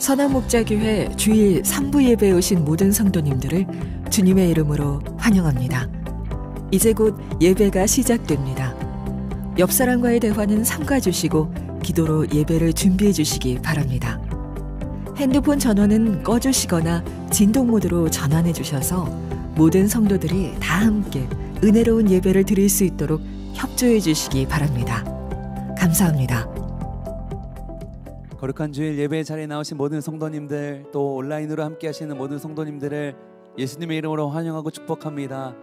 선한목자교회 주일 3부 예배에 오신 모든 성도님들을 주님의 이름으로 환영합니다. 이제 곧 예배가 시작됩니다. 옆 사람과의 대화는 삼가주시고 기도로 예배를 준비해 주시기 바랍니다. 핸드폰 전원은 꺼주시거나 진동 모드로 전환해 주셔서 모든 성도들이 다 함께 은혜로운 예배를 드릴 수 있도록 협조해 주시기 바랍니다. 감사합니다. 거룩한 주일 예배 자리에 나오신 모든 성도님들, 또 온라인으로 함께 하시는 모든 성도님들을 예수님의 이름으로 환영하고 축복합니다.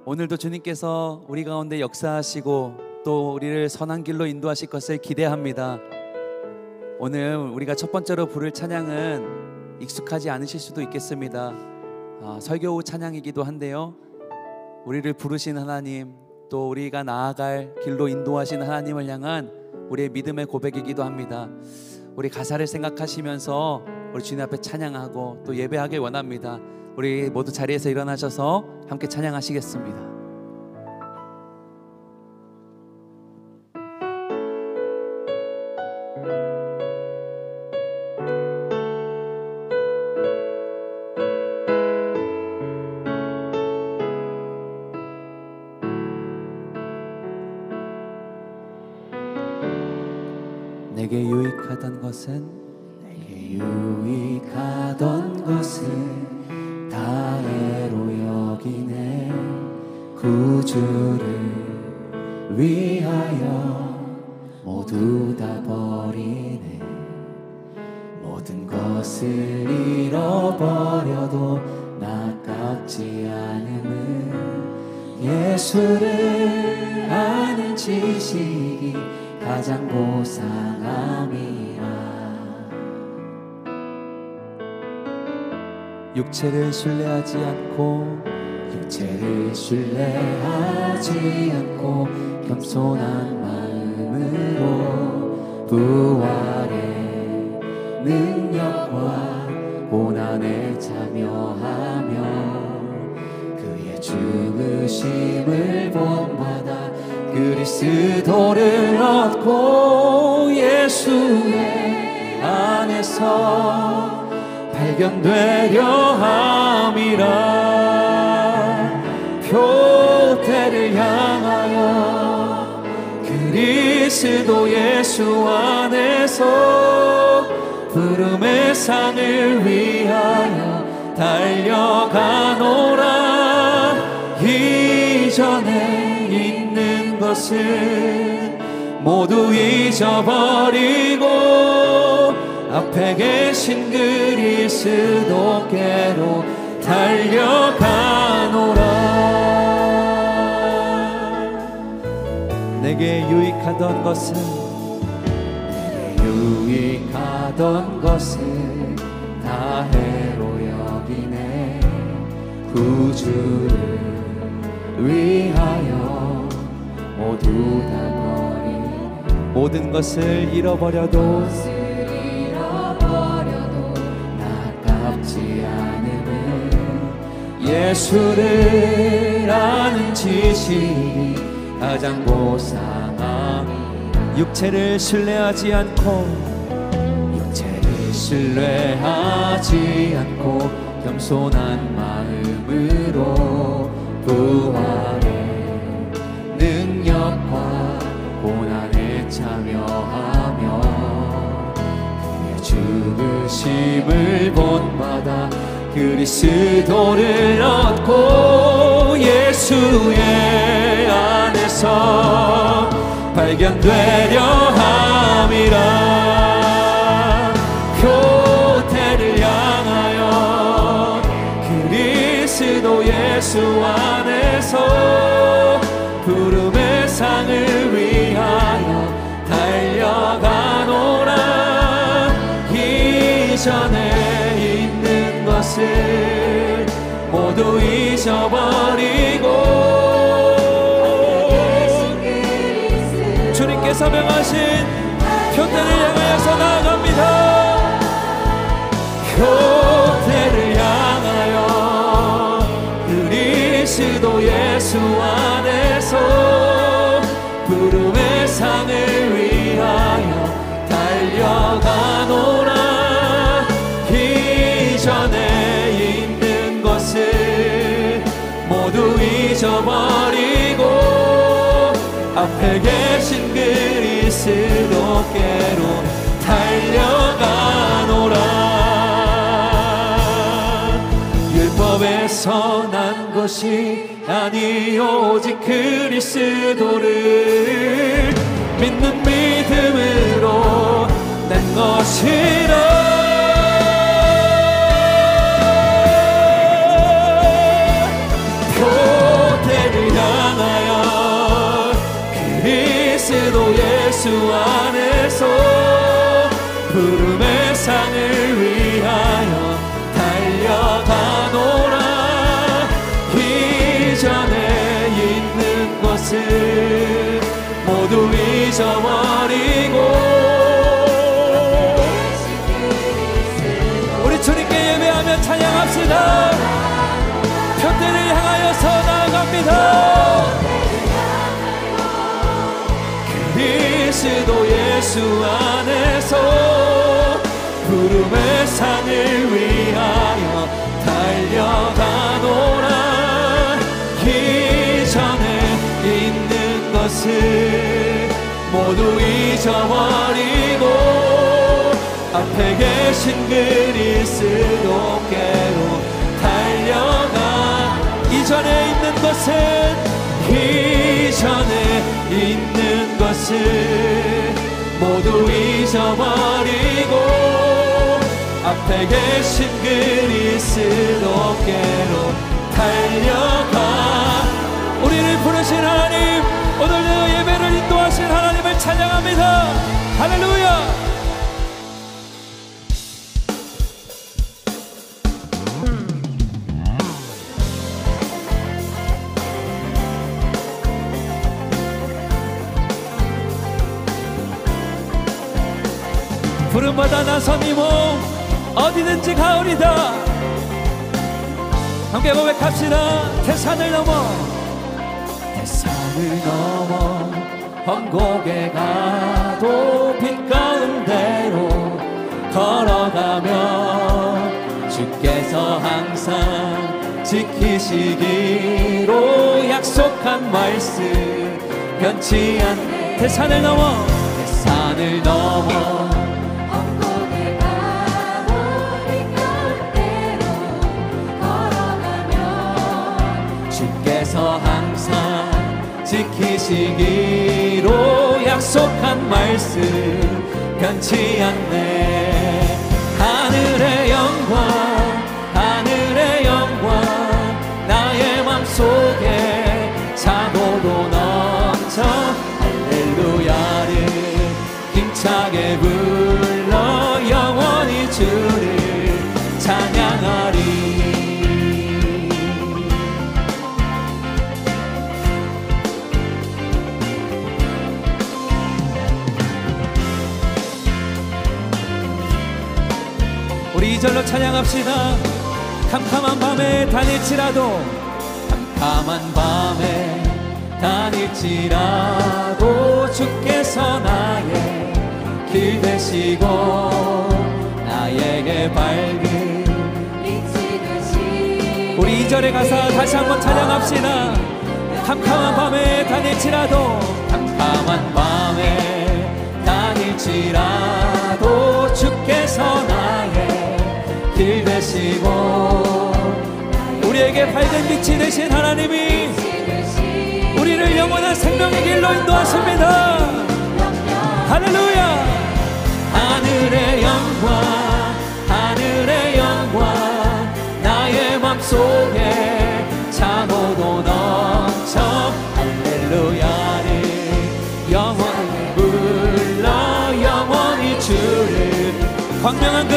오늘도 주님께서 우리 가운데 역사하시고 또 우리를 선한 길로 인도하실 것을 기대합니다. 오늘 우리가 첫 번째로 부를 찬양은 익숙하지 않으실 수도 있겠습니다. 설교 후 찬양이기도 한데요, 우리를 부르신 하나님, 또 우리가 나아갈 길로 인도하신 하나님을 향한 우리의 믿음의 고백이기도 합니다. 우리 가사를 생각하시면서 우리 주님 앞에 찬양하고 또 예배하길 원합니다. 우리 모두 자리에서 일어나셔서 함께 찬양하시겠습니다. 내게 유익하던 것은 다 애로 여기네. 구주를 위하여 모두 다 버리네. 모든 것을 잃어버려도 아깝지 않음은 예수를 아는 지식이 가장 보상함이라. 육체를 신뢰하지 않고 겸손한 마음으로 부활의 능력과 고난에 참여하며 그의 죽으심을 본받아 그리스도를 얻고 예수의 안에서 발견되려 함이라. 표대를 향하여 그리스도 예수 안에서 부름의 상을 위하여 달려가노라. 이전에 있는 것을 모두 잊어버리고 앞에 계신 그리스도께로 달려가노라. 내게 유익하던 것은 다 해로 여기네. 구주를 위하여 모두 다 버린 모든 것을 잃어버려도 아깝지 않음은 예수를 아는 지식이 가장 보상함. 육체를 신뢰하지 않고 겸손한 마음으로 부활의 능력과 고난에 참여하며 그의 죽으심을 본받아 그리스도를 얻고 예수의 안에서 발견되려 함이라. 표대를 향하여 그리스도 예수 안에서 부름의 상을 위하여 달려가노라. 이전에 있는 것을 모두 잊어버리고 주님께서 명하신 표대를 향하여서 나아갑니다. 표대를 향하여 그리스도 예수 안에서 부름의 상을 위하여 달려가노라. 앞에 계신 그리스도께로 달려가노라. 율법에서 난 것이 아니 오직 그리스도를 믿는 믿음으로 난 것이라. 교대를 향하여 그리스도 예수 안에서 부름의 상을 위하여 달려가노라. 이전에 있는 것을 모두 잊어버리고 우리 주님께 예배하며 찬양합시다. 편대를 향하여서 나아갑니다. 그리스도 예수 안에서 부름의 산을 위하여 달려가노라. 이전에 있는 것을 모두 잊어버리고 앞에 계신 그리스도께로 달려가. 이전에 있는 것은 이전에 있는 것을 모두 잊어버리고 앞에 계신 그리스도께로 달려가. 우리를 부르신 하나님, 오늘도 예배를 인도하신 하나님을 찬양합니다. 할렐루야. 부름받아 나선 이 몸 어디든지 가오리다. 함께 고백합시다. 태산을 넘어 태산을 넘어 험곡에 가도 빛 가운데로 걸어가며 주께서 항상 지키시기로 약속한 말씀 변치 않네. 태산을 넘어 태산을 넘어 항상 지키시기로 약속한 말씀 변치 않네. 하늘의 영광 하늘의 영광 나의 맘속에 차고도 넘쳐 할렐루야를 힘차게 불러 영원히 주를 찬양하리. 우리 2절로 찬양합시다. 캄캄한 밤에 다닐지라도 캄캄한 밤에 다닐지라도 주께서 나의 길 되시고 나에게 밝은 빛이 되시고. 우리 2절의 가사 다시 한번 찬양합시다. 캄캄한 밤에 다닐지라도 캄캄한 밤에 다닐지라도 주께서 나의 길 되시고 우리에게 밝은 빛이 되신 하나님이 우리를 영원한 생명의 길로 인도하십니다. 할렐루야. 하늘의 영광 하늘의 영광 나의 맘속에 차고도 넘쳐 할렐루야를 영원히 불러 영원히 주를. 광명한 그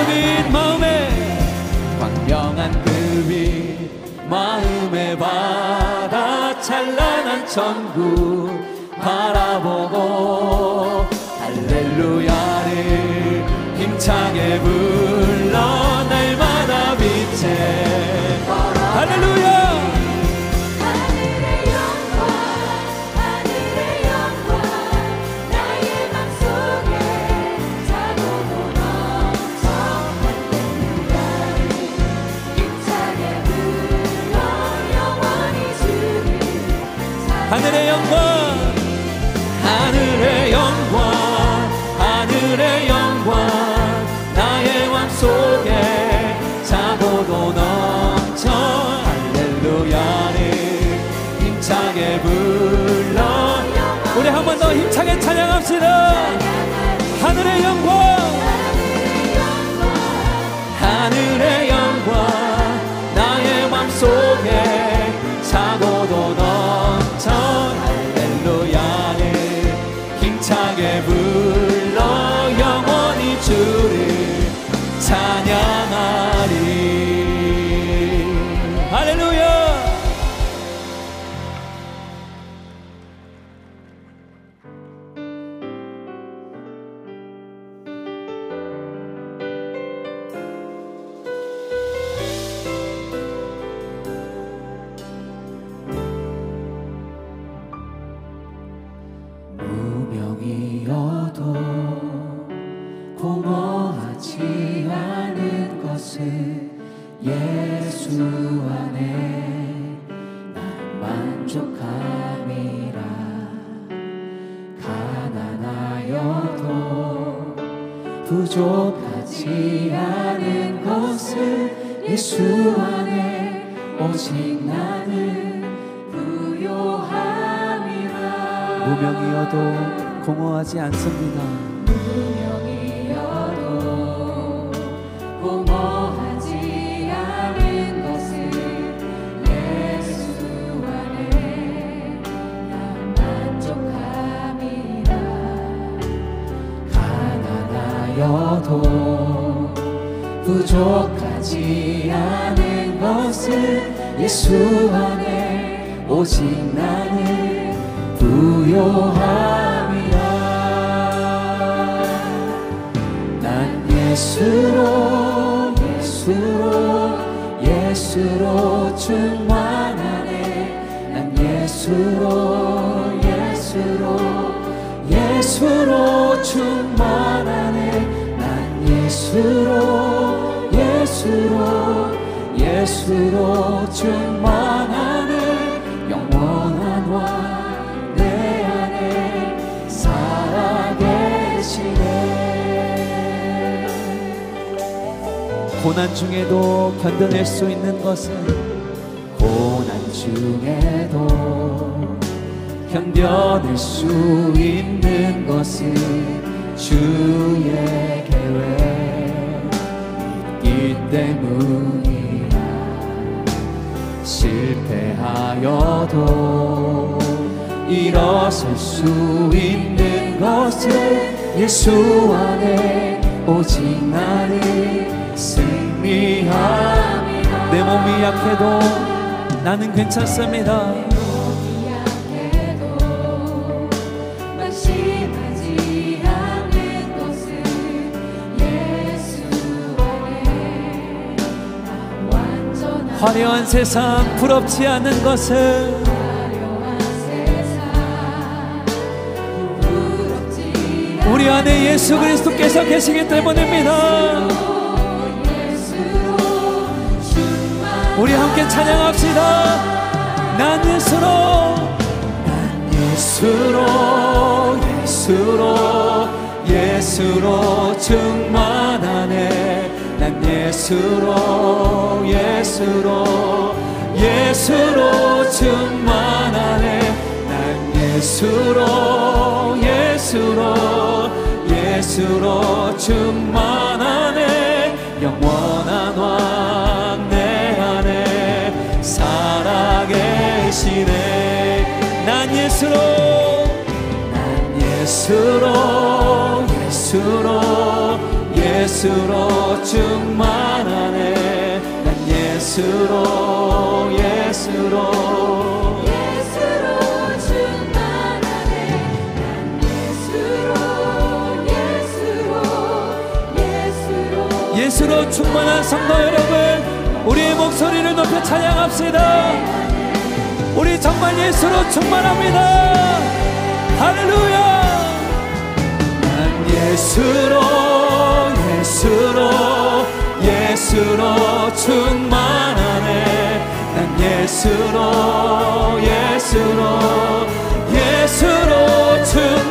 빛 마음에 받아 찬란한 천국 바라보고 할렐루야를 힘차게 불러 날마다 빛에 할렐루야. 하늘의 영광 나의 맘속에 차고도 넘쳐 할렐루야를 힘차게 불러 영원히 주를. 하늘의 영광 하늘의 영광 하늘의 영광 나의 맘속에 차고도 넘쳐 할렐루야를 힘차게 불러 우리 한 번 더 힘차게 찬양합시다. 하늘의 영광 하늘의 영광 나의 맘속에 차고도 넘쳐 할렐루야를 힘차게 불러 영원히 주를 찬양하리. 할렐루야. 무명이어도 공허하지 않은 것을 예수 안에 난 만족함이라. 가난하여도 부족하지 않은 것을 예수 안에 오직 나는 부요함이라. 무명이어도 공허하지 않습니다. 무명이어도 공허하지 않은 것을 예수 안에 난 만족함이라. 가난하여도 부족하지 않은 것을 예수 안에 오직 나는 부요함이라. 난 예수로 예수로 충만하네. 난 예수로 충만하네. 난 예수로 충만하네. 영원한 왕 내 안에 살아계시네. 고난 중에도 견뎌낼 수 있는 것은 고난 중에도 견뎌낼 수 있는 것은 주의 계획 있기 때문이라. 실패하여도 일어설 수 있는 것은 예수 안에 오직 나는 승리함이라. 내 몸이 약해도 나는 괜찮습니다. 화려한 세상 부럽지 않은 것을 우리 안에 예수 그리스도께서 계시기 때문입니다. 우리 함께 찬양합시다. 난 예수로 충만하네. 난 예수로 충만하네. 난 예수로 충만하네. 영원한 왕 내 안에 살아계시네. 난 예수로 충만하네. 난 예수로 충만하네. 난 예수로 충만한 성도 여러분, 우리의 목소리를 높여 찬양합시다. 우리 정말 예수로 충만합니다. 할렐루야. 난 예수로 충만하네. 난 예수로 충만하네.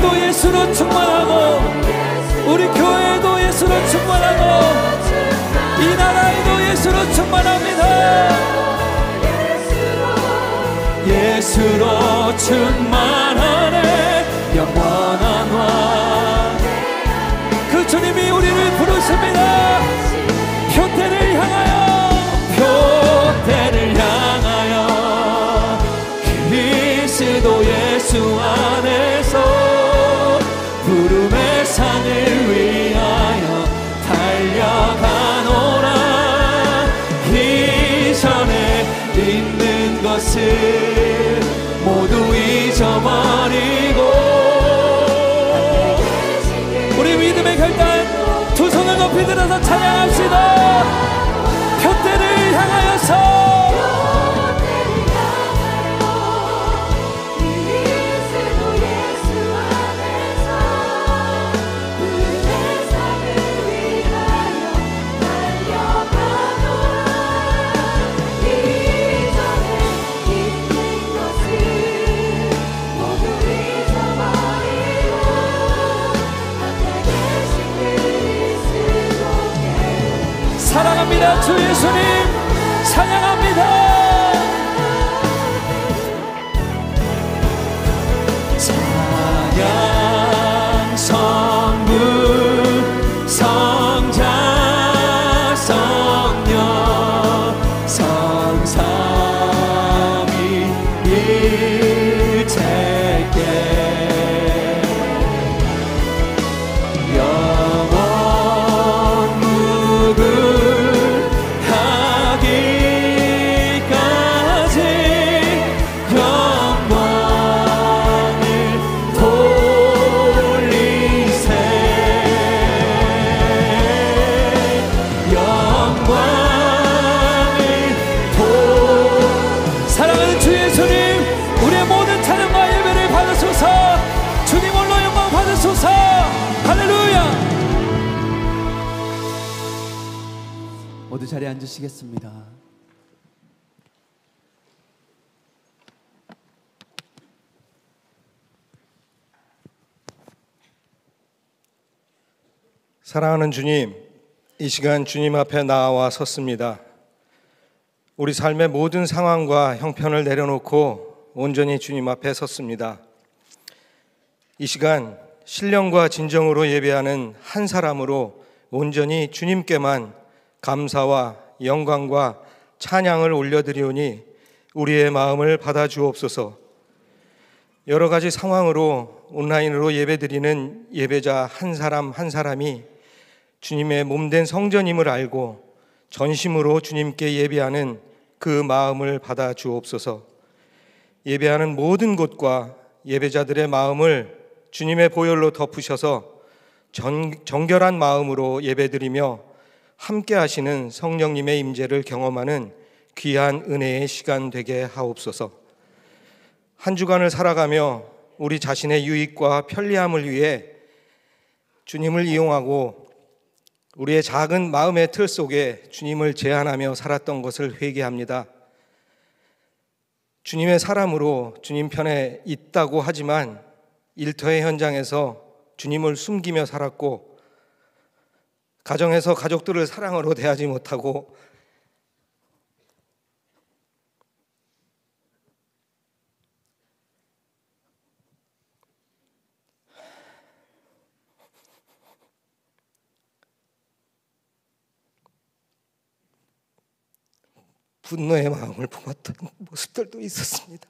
가정도 예수로 충만하고 우리 교회도 예수로 충만하고 이 나라에도 예수로 충만합니다. 예수로 충만하네 영원한 왕. 그 주님이 우리를 부르십니다. 표대를 향하여 그리스도 예수 안에서 부름의 산을 위하여 달려가노라. 이전에 있는 것을 모두 잊어버리고 우리 믿음의 결단 두 손을 높이 들어서 찬양합시다. 표대를 향하여서 사랑합니다. 주 예수님 찬양합니다. 찬양 성부 성자 성령 성삼위일체께 영원 무궁하기까지 영광을 돌리세. 사랑하는 주 예수님, 우리의 모든 찬양과 예배를 받으소서. 주님 홀로 영광 받으소서. 할렐루야. 모두 자리에 앉으시겠습니다. 사랑하는 주님, 이 시간 주님 앞에 나와 섰습니다. 우리 삶의 모든 상황과 형편을 내려놓고 온전히 주님 앞에 섰습니다. 이 시간 신령과 진정으로 예배하는 한 사람으로 온전히 주님께만 감사와 영광과 찬양을 올려드리오니 우리의 마음을 받아주옵소서. 여러 가지 상황으로 온라인으로 예배드리는 예배자 한 사람 한 사람이 주님의 몸된 성전임을 알고 전심으로 주님께 예배하는 그 마음을 받아주옵소서. 예배하는 모든 곳과 예배자들의 마음을 주님의 보혈로 덮으셔서 정결한 마음으로 예배드리며 함께 하시는 성령님의 임재를 경험하는 귀한 은혜의 시간 되게 하옵소서. 한 주간을 살아가며 우리 자신의 유익과 편리함을 위해 주님을 이용하고 우리의 작은 마음의 틀 속에 주님을 제한하며 살았던 것을 회개합니다. 주님의 사람으로 주님 편에 있다고 하지만 일터의 현장에서 주님을 숨기며 살았고, 가정에서 가족들을 사랑으로 대하지 못하고, 분노의 마음을 품었던 모습들도 있었습니다.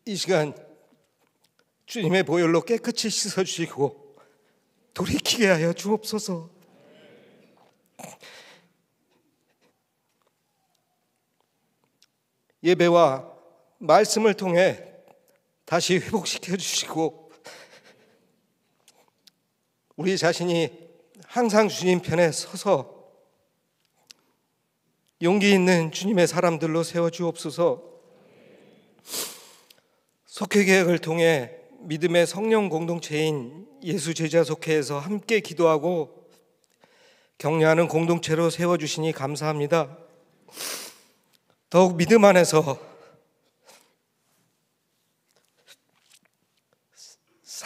이 시간 주님의 보혈로 깨끗이 씻어주시고 돌이키게 하여 주옵소서. 예배와 말씀을 통해 다시 회복시켜 주시고 우리 자신이 항상 주님 편에 서서 용기 있는 주님의 사람들로 세워주옵소서. 속회계획을 통해 믿음의 성령 공동체인 예수제자속회에서 함께 기도하고 격려하는 공동체로 세워주시니 감사합니다. 더욱 믿음 안에서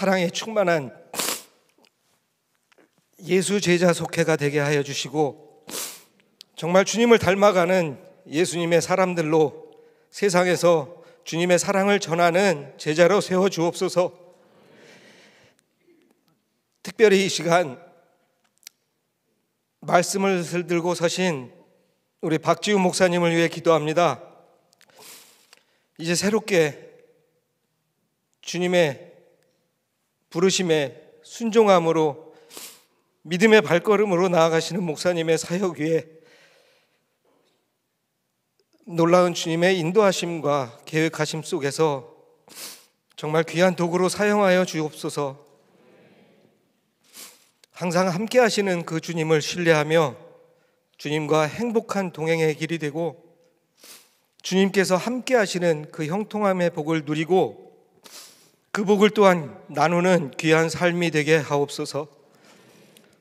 사랑에 충만한 예수 제자 속회가 되게 하여 주시고 정말 주님을 닮아가는 예수님의 사람들로 세상에서 주님의 사랑을 전하는 제자로 세워 주옵소서. 특별히 이 시간 말씀을 들고 서신 우리 박지우 목사님을 위해 기도합니다. 이제 새롭게 주님의 부르심에 순종함으로 믿음의 발걸음으로 나아가시는 목사님의 사역 위에 놀라운 주님의 인도하심과 계획하심 속에서 정말 귀한 도구로 사용하여 주옵소서. 항상 함께 하시는 그 주님을 신뢰하며 주님과 행복한 동행의 길이 되고 주님께서 함께 하시는 그 형통함의 복을 누리고 그 복을 또한 나누는 귀한 삶이 되게 하옵소서.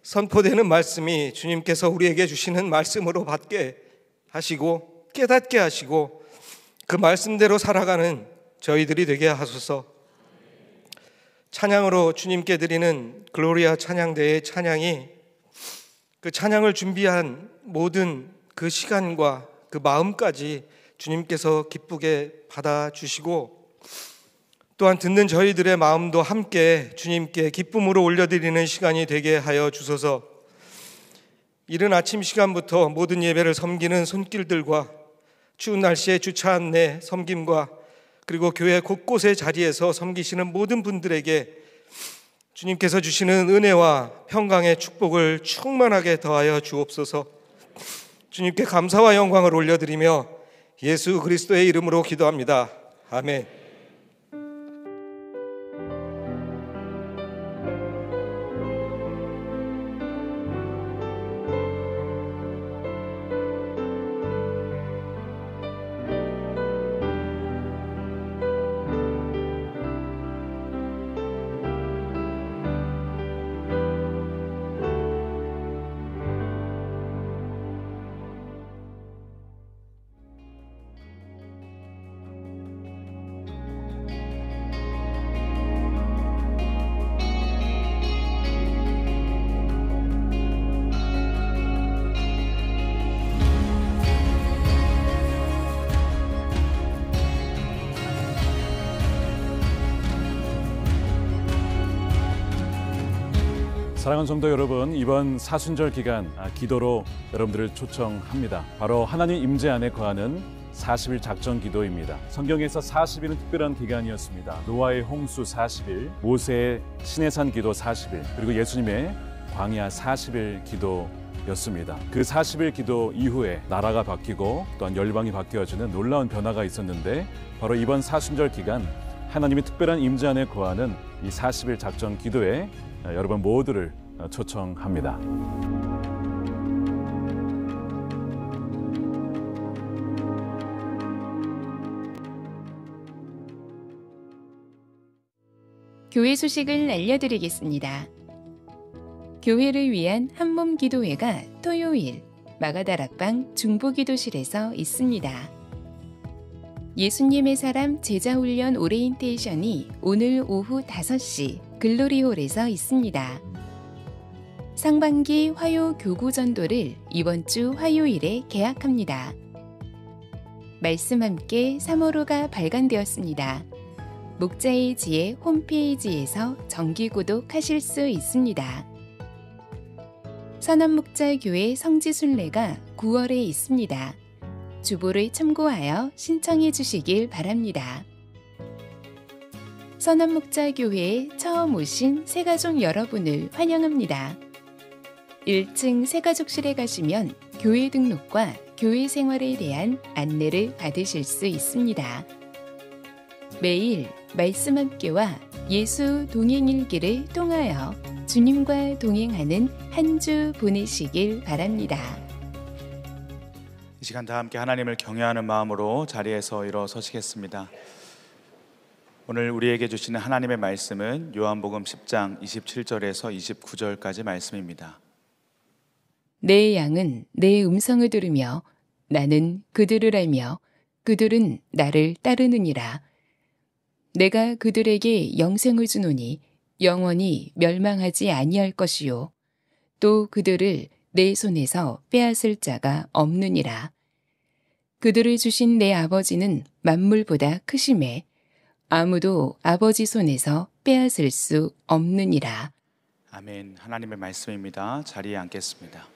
선포되는 말씀이 주님께서 우리에게 주시는 말씀으로 받게 하시고 깨닫게 하시고 그 말씀대로 살아가는 저희들이 되게 하소서. 찬양으로 주님께 드리는 글로리아 찬양대의 찬양이 그 찬양을 준비한 모든 그 시간과 그 마음까지 주님께서 기쁘게 받아주시고 또한 듣는 저희들의 마음도 함께 주님께 기쁨으로 올려드리는 시간이 되게 하여 주소서. 이른 아침 시간부터 모든 예배를 섬기는 손길들과 추운 날씨에 주차 안내 섬김과 그리고 교회 곳곳의 자리에서 섬기시는 모든 분들에게 주님께서 주시는 은혜와 평강의 축복을 충만하게 더하여 주옵소서. 주님께 감사와 영광을 올려드리며 예수 그리스도의 이름으로 기도합니다. 아멘. 사랑하는 성도 여러분, 이번 사순절 기간 기도로 여러분들을 초청합니다. 바로 하나님 임재 안에 거하는 40일 작전 기도입니다. 성경에서 40일은 특별한 기간이었습니다. 노아의 홍수 40일, 모세의 시내산 기도 40일, 그리고 예수님의 광야 40일 기도였습니다. 그 40일 기도 이후에 나라가 바뀌고 또한 열방이 바뀌어지는 놀라운 변화가 있었는데 바로 이번 사순절 기간 하나님이 특별한 임재 안에 거하는 이 40일 작전 기도에 여러분 모두를 초청합니다. 교회 소식을 알려드리겠습니다. 교회를 위한 한몸 기도회가 토요일 마가다락방 중보기도실에서 있습니다. 예수님의 사람 제자훈련 오리엔테이션이 오늘 오후 5시 글로리홀에서 있습니다. 상반기 화요 교구 전도를 이번 주 화요일에 개학합니다. 말씀 함께 3월호가 발간되었습니다. 목자의 지혜 홈페이지에서 정기 구독하실 수 있습니다. 선한목자교회 성지순례가 9월에 있습니다. 주보를 참고하여 신청해 주시길 바랍니다. 선한목자교회에 처음 오신 새가족 여러분을 환영합니다. 1층 새가족실에 가시면 교회 등록과 교회 생활에 대한 안내를 받으실 수 있습니다. 매일 말씀 함께와 예수 동행일기를 통하여 주님과 동행하는 한 주 보내시길 바랍니다. 이 시간 다 함께 하나님을 경외하는 마음으로 자리에서 일어서시겠습니다. 오늘 우리에게 주시는 하나님의 말씀은 요한복음 10장 27절에서 29절까지 말씀입니다. 내 양은 내 음성을 들으며 나는 그들을 알며 그들은 나를 따르느니라. 내가 그들에게 영생을 주노니 영원히 멸망하지 아니할 것이요 또 그들을 내 손에서 빼앗을 자가 없느니라. 그들을 주신 내 아버지는 만물보다 크심에 아무도 아버지 손에서 빼앗을 수 없느니라. 아멘. 하나님의 말씀입니다. 자리에 앉겠습니다.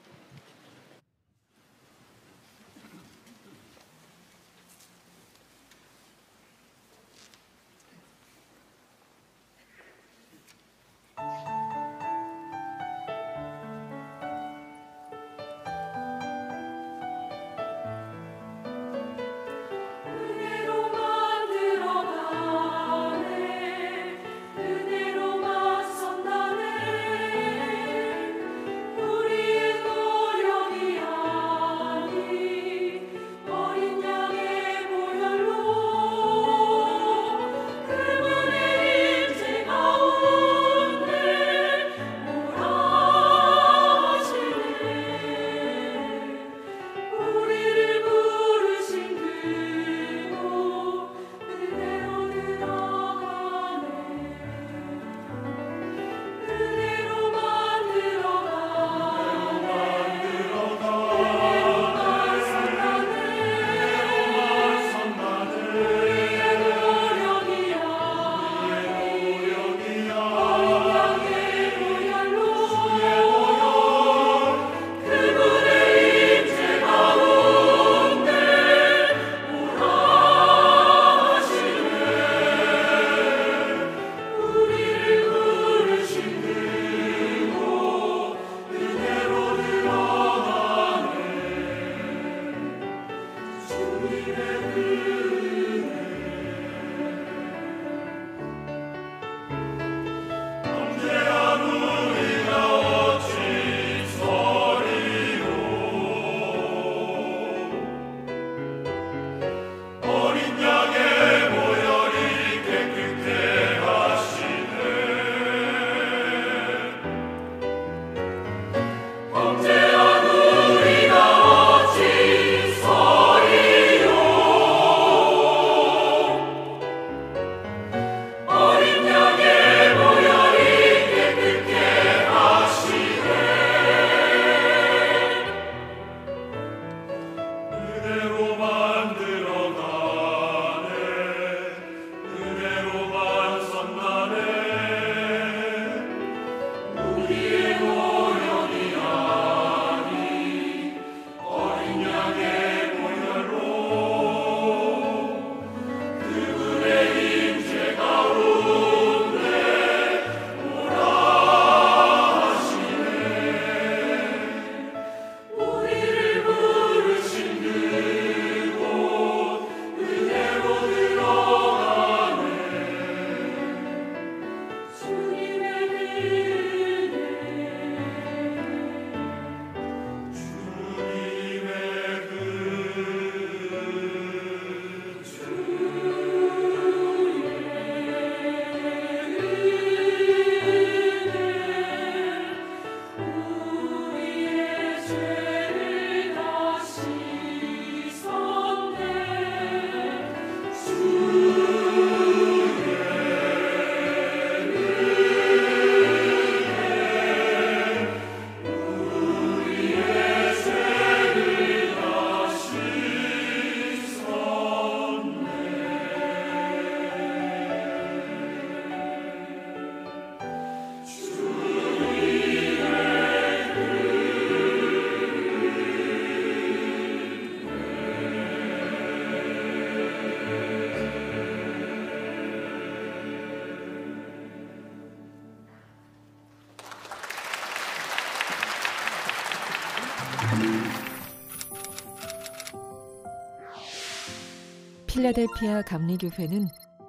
필라델피아 감리교회는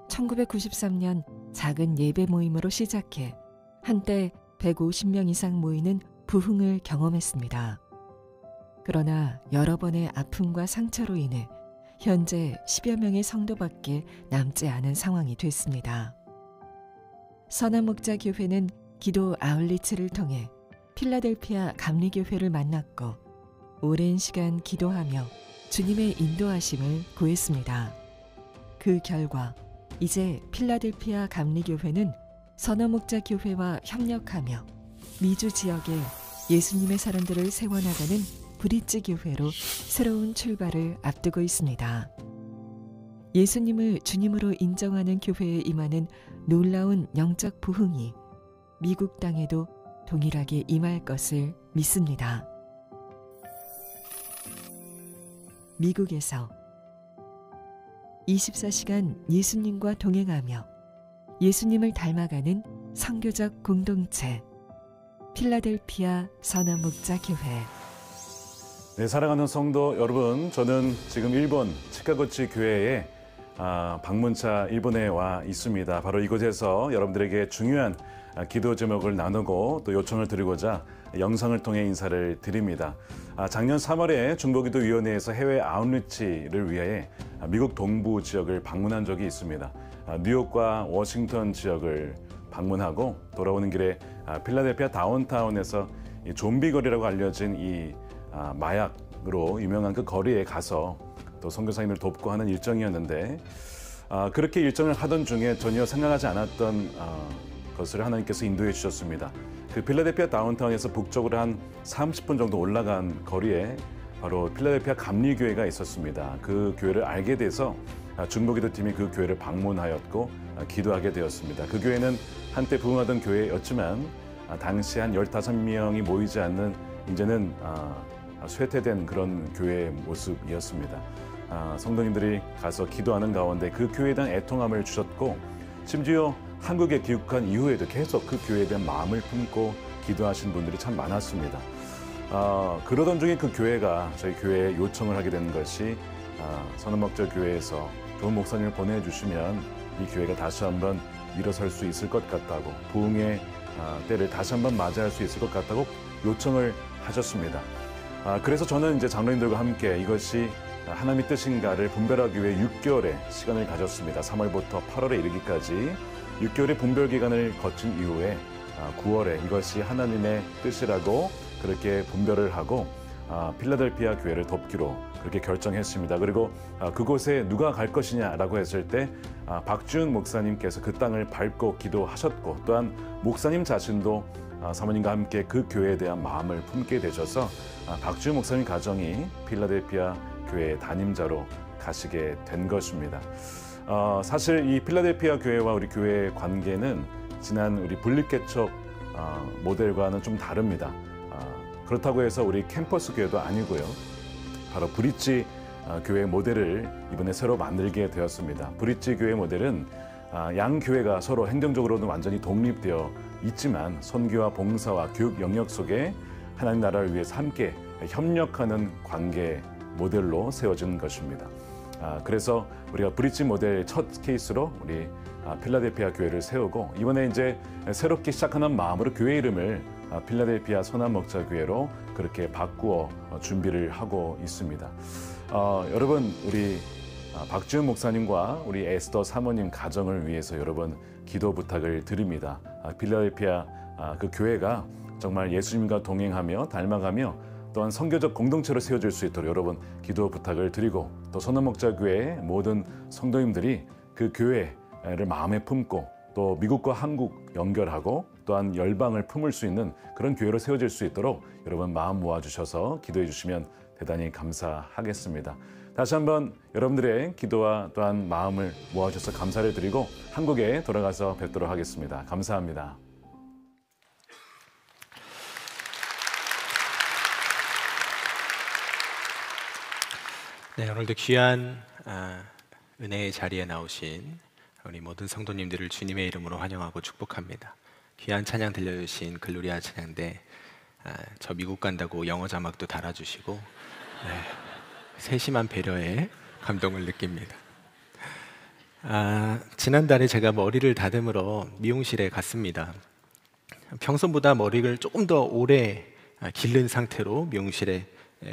1993년 작은 예배 모임으로 시작해 한때 150명 이상 모이는 부흥을 경험했습니다. 그러나 여러 번의 아픔과 상처로 인해 현재 10여 명의 성도밖에 남지 않은 상황이 됐습니다. 선한목자교회는 기도 아울리츠를 통해 필라델피아 감리교회를 만났고 오랜 시간 기도하며 주님의 인도하심을 구했습니다. 그 결과 이제 필라델피아 감리교회는 선화목자교회와 협력하며 미주 지역에 예수님의 사람들을 세워나가는 브릿지 교회로 새로운 출발을 앞두고 있습니다. 예수님을 주님으로 인정하는 교회에 임하는 놀라운 영적 부흥이 미국 땅에도 동일하게 임할 것을 믿습니다. 미국에서 24시간 예수님과 동행하며 예수님을 닮아가는 선교적 공동체 필라델피아 선화목자교회. 네, 사랑하는 성도 여러분, 저는 지금 일본 치카고치 교회에 방문차 일본에 와 있습니다. 바로 이곳에서 여러분들에게 중요한 기도 제목을 나누고 또 요청을 드리고자 영상을 통해 인사를 드립니다. 작년 3월에 중보기도위원회에서 해외 아웃리치를 위해 미국 동부 지역을 방문한 적이 있습니다. 뉴욕과 워싱턴 지역을 방문하고 돌아오는 길에 필라델피아 다운타운에서 이 좀비 거리라고 알려진 이 마약으로 유명한 그 거리에 가서 또 선교사님을 돕고 하는 일정이었는데 그렇게 일정을 하던 중에 전혀 생각하지 않았던 것을 하나님께서 인도해 주셨습니다. 그 필라델피아 다운타운에서 북쪽으로 한 30분 정도 올라간 거리에 바로 필라델피아 감리교회가 있었습니다. 그 교회를 알게 돼서 중보기도팀이 그 교회를 방문하였고 기도하게 되었습니다. 그 교회는 한때 부흥하던 교회였지만 당시 한 15명이 모이지 않는 이제는 쇠퇴된 그런 교회의 모습이었습니다. 성도님들이 가서 기도하는 가운데 그 교회에 대한 애통함을 주셨고 심지어 한국에 귀국한 이후에도 계속 그 교회에 대한 마음을 품고 기도하신 분들이 참 많았습니다. 그러던 중에 그 교회가 저희 교회에 요청을 하게 된 것이 선화목자교회에서 좋은 목사님을 보내주시면 이 교회가 다시 한번 일어설 수 있을 것 같다고 부흥의 때를 다시 한번 맞이할 수 있을 것 같다고 요청을 하셨습니다. 그래서 저는 이제 장로님들과 함께 이것이 하나님의 뜻인가를 분별하기 위해 6개월의 시간을 가졌습니다. 3월부터 8월에 이르기까지 6개월의 분별 기간을 거친 이후에 9월에 이것이 하나님의 뜻이라고 그렇게 분별을 하고 필라델피아 교회를 돕기로 그렇게 결정했습니다. 그리고 그곳에 누가 갈 것이냐라고 했을 때 박지훈 목사님께서 그 땅을 밟고 기도하셨고 또한 목사님 자신도 사모님과 함께 그 교회에 대한 마음을 품게 되셔서 박지훈 목사님 가정이 필라델피아 교회의 담임자로 가시게 된 것입니다. 사실 이 필라델피아 교회와 우리 교회의 관계는 지난 우리 분립개척 모델과는 좀 다릅니다. 그렇다고 해서 우리 캠퍼스 교회도 아니고요. 바로 브릿지 교회 모델을 이번에 새로 만들게 되었습니다. 브릿지 교회 모델은 양 교회가 서로 행정적으로는 완전히 독립되어 있지만 선교와 봉사와 교육 영역 속에 하나님 나라를 위해서 함께 협력하는 관계 모델로 세워진 것입니다. 그래서 우리가 브릿지 모델 첫 케이스로 우리 필라델피아 교회를 세우고 이번에 이제 새롭게 시작하는 마음으로 교회 이름을 필라델피아 선화목자교회로 그렇게 바꾸어 준비를 하고 있습니다. 여러분 우리 박지훈 목사님과 우리 에스더 사모님 가정을 위해서 여러분 기도 부탁을 드립니다. 필라델피아 그 교회가 정말 예수님과 동행하며 닮아가며 또한 선교적 공동체로 세워질 수 있도록 여러분 기도 부탁을 드리고 또 선화목자교회의 모든 성도님들이 그 교회를 마음에 품고 또 미국과 한국 연결하고 또한 열방을 품을 수 있는 그런 교회로 세워질 수 있도록 여러분 마음 모아주셔서 기도해 주시면 대단히 감사하겠습니다. 다시 한번 여러분들의 기도와 또한 마음을 모아주셔서 감사를 드리고 한국에 돌아가서 뵙도록 하겠습니다. 감사합니다. 네, 오늘도 귀한 은혜의 자리에 나오신 우리 모든 성도님들을 주님의 이름으로 환영하고 축복합니다. 귀한 찬양 들려주신 글로리아 찬양대 저 미국 간다고 영어 자막도 달아주시고 세심한 배려에 감동을 느낍니다. 지난달에 제가 머리를 다듬으러 미용실에 갔습니다. 평소보다 머리를 조금 더 오래 기른 상태로 미용실에